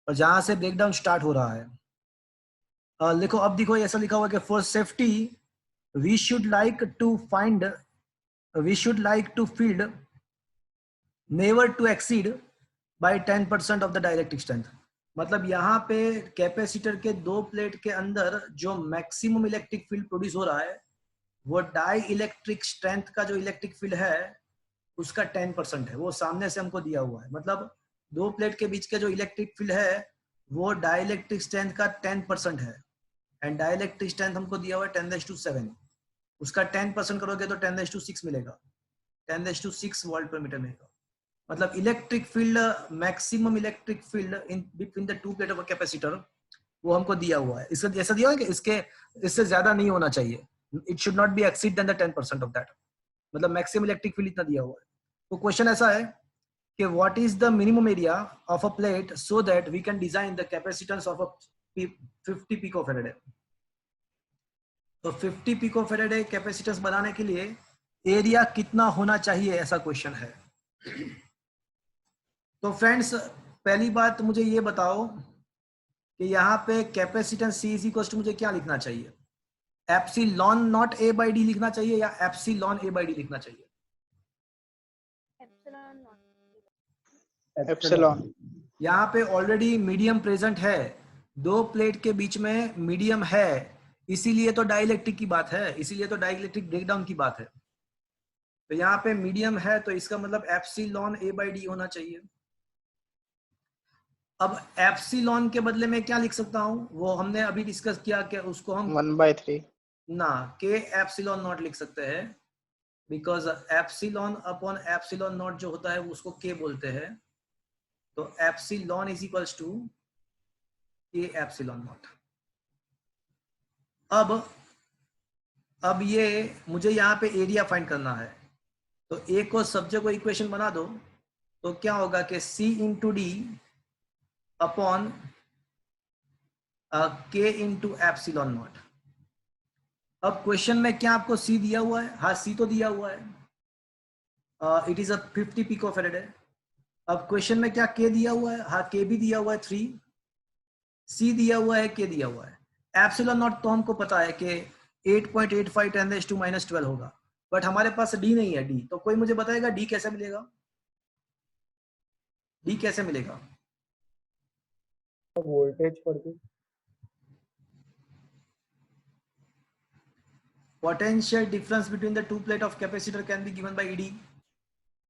और जहां से ब्रेकडाउन स्टार्ट हो रहा है। लिखो, अब देखो ऐसा लिखा हुआ है कि for safety we should like to field never to exceed by 10% of the dielectric strength। मतलब यहाँ पे कैपेसिटर के दो प्लेट के अंदर जो मैक्सिमम इलेक्ट्रिक फील्ड प्रोड्यूस हो रहा है वो डाई इलेक्ट्रिक स्ट्रेंथ का जो इलेक्ट्रिक फील्ड है उसका 10% है। वो सामने से हमको दिया हुआ है, मतलब दो प्लेट के बीच के जो इलेक्ट्रिक फील्ड है वो डाइलेक्ट्रिक स्ट्रेंथ का 10% है, एंड डाइलेक्ट्रिक स्ट्रेंथ हमको दिया हुआ है 10⁻⁷। उसका 10% करोगे तो 10⁻⁶ मिलेगा, 10⁻⁶ वोल्ट पर मीटर मिलेगा। मतलब electric field, maximum electric field in between the two plate of a capacitor वो हमको दिया हुआ है। इसका ऐसा दिया हुआ है कि इससे ज्यादा नहीं होना चाहिए, it should not be exceed then the 10% of that. मतलब मैक्सिमम इलेक्ट्रिक फील्ड इतना दिया हुआ है। तो क्वेश्चन ऐसा है कि what is the minimum area of a plate so that we can design the capacitance of a 50 picofarad. तो 50 पिकोफैराड कैपेसिटेंस बनाने के लिए एरिया कितना होना चाहिए, ऐसा क्वेश्चन है। तो फ्रेंड्स पहली बात मुझे ये बताओ कि यहाँ पे capacitance C is equal to मुझे क्या लिखना चाहिए? एप्सिलॉन नॉट A/D लिखना चाहिए या एप्सिलॉन A/D लिखना चाहिए? एप्सिलॉन। यहाँ पे ऑलरेडी मीडियम प्रेजेंट है, दो प्लेट के बीच में मीडियम है, इसीलिए तो डाइलेक्ट्रिक की बात है, इसीलिए तो डाइलेक्ट्रिक ब्रेकडाउन की बात है। तो यहाँ पे मीडियम है तो इसका मतलब एप्सिलॉन A/D होना चाहिए। अब एप्सिलॉन के बदले में क्या लिख सकता हूँ, वो हमने अभी डिस्कस किया कि उसको हम 1/3 ना के एप्सिलॉन नॉट लिख सकते हैं, because epsilon upon epsilon not जो होता है उसको के बोलते हैं। तो एप्सिलॉन इज इक्वल्स टू के एप्सिलॉन नॉट। अब ये मुझे यहाँ पे एरिया फाइंड करना है, तो ए को सब्जेक्ट को इक्वेशन बना दो, तो क्या होगा कि C इंटू डी अपॉन के इंटू एप्सिलॉन नॉट। अब क्वेश्चन में क्या आपको C दिया हुआ है? हाँ, C तो दिया हुआ है, इट इज अ 50 पिकोफैरेड है। अब क्वेश्चन में क्या K दिया हुआ है? हाँ, K भी दिया हुआ है 3, C दिया हुआ है, K दिया हुआ है। एप्सिलॉन नॉट तो हमको पता है कि 8.85 10⁻² होगा, बट हमारे पास D नहीं है, D। तो कोई मुझे बताएगा D कैसे मिलेगा? D कैसे मिलेगा? वोल्टेज पढ़ के Potential difference between the two plate of capacitor can be given by ED.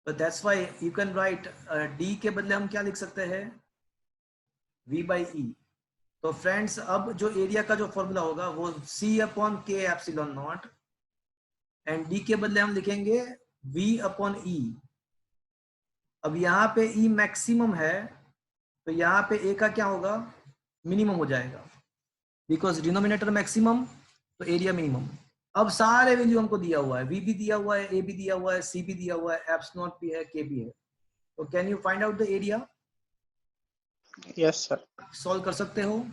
But that's why you can write D के बदले हम क्या लिख सकते हैं? V by E. तो फ्रेंड्स, अब जो एरिया का जो फॉर्मूला होगा वो C अपॉन के एप्सिलॉन नॉट, एंड D के बदले हम लिखेंगे V अपॉन E। अब यहाँ पे E मैक्सिमम है, तो यहाँ पे A का क्या होगा? मिनिमम हो जाएगा, बिकॉज डिनोमिनेटर मैक्सिमम तो एरिया मिनिमम। अब सारे वैल्यू हमको दिया हुआ है, V भी दिया हुआ है, A भी दिया हुआ है, C भी दिया हुआ है, एप्स नॉट भी है, K भी है। तो can you find out the area? Yes sir. Solve कर सकते हो।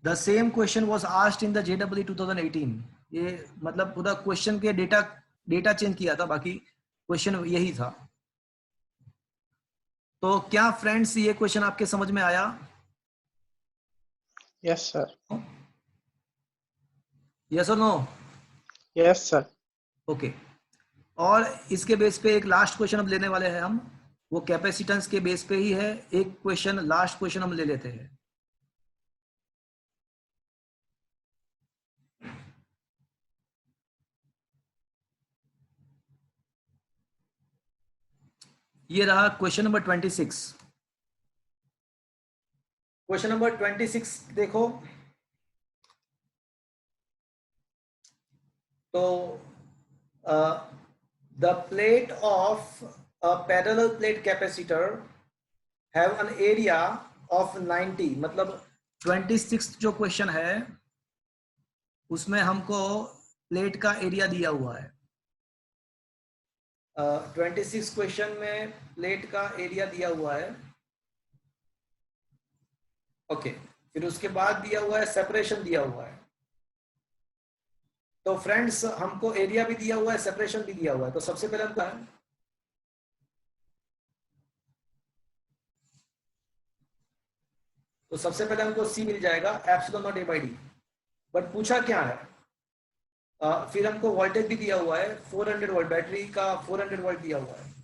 The same question was asked in the JEE 2018। ये मतलब पूरा क्वेश्चन के डेटा चेंज किया था, बाकी क्वेश्चन यही था। तो क्या फ्रेंड्स ये क्वेश्चन आपके समझ में आया? Yes sir. यस और नो? Yes sir. ओके। और इसके बेस पे एक लास्ट क्वेश्चन अब लेने वाले हैं हम, वो कैपेसिटेंस के बेस पे ही है। एक क्वेश्चन, लास्ट क्वेश्चन हम ले लेते हैं। ये रहा क्वेश्चन नंबर 26। क्वेश्चन नंबर 26 देखो, तो the plate of a parallel plate capacitor have an area of 90, मतलब 26 जो क्वेश्चन है उसमें हमको प्लेट का एरिया दिया हुआ है। 26 क्वेश्चन में प्लेट का एरिया दिया हुआ है। ओके, फिर उसके बाद दिया हुआ है सेपरेशन दिया हुआ है। तो फ्रेंड्स, हमको एरिया भी दिया हुआ है, सेपरेशन भी दिया हुआ है। तो सबसे पहले हमको है, तो सबसे पहले हमको C मिल जाएगा एप्सिलॉन नॉट A/D। बट पूछा क्या है? फिर हमको वोल्टेज भी दिया हुआ है 400 वोल्ट, बैटरी का 400 वोल्ट दिया हुआ है।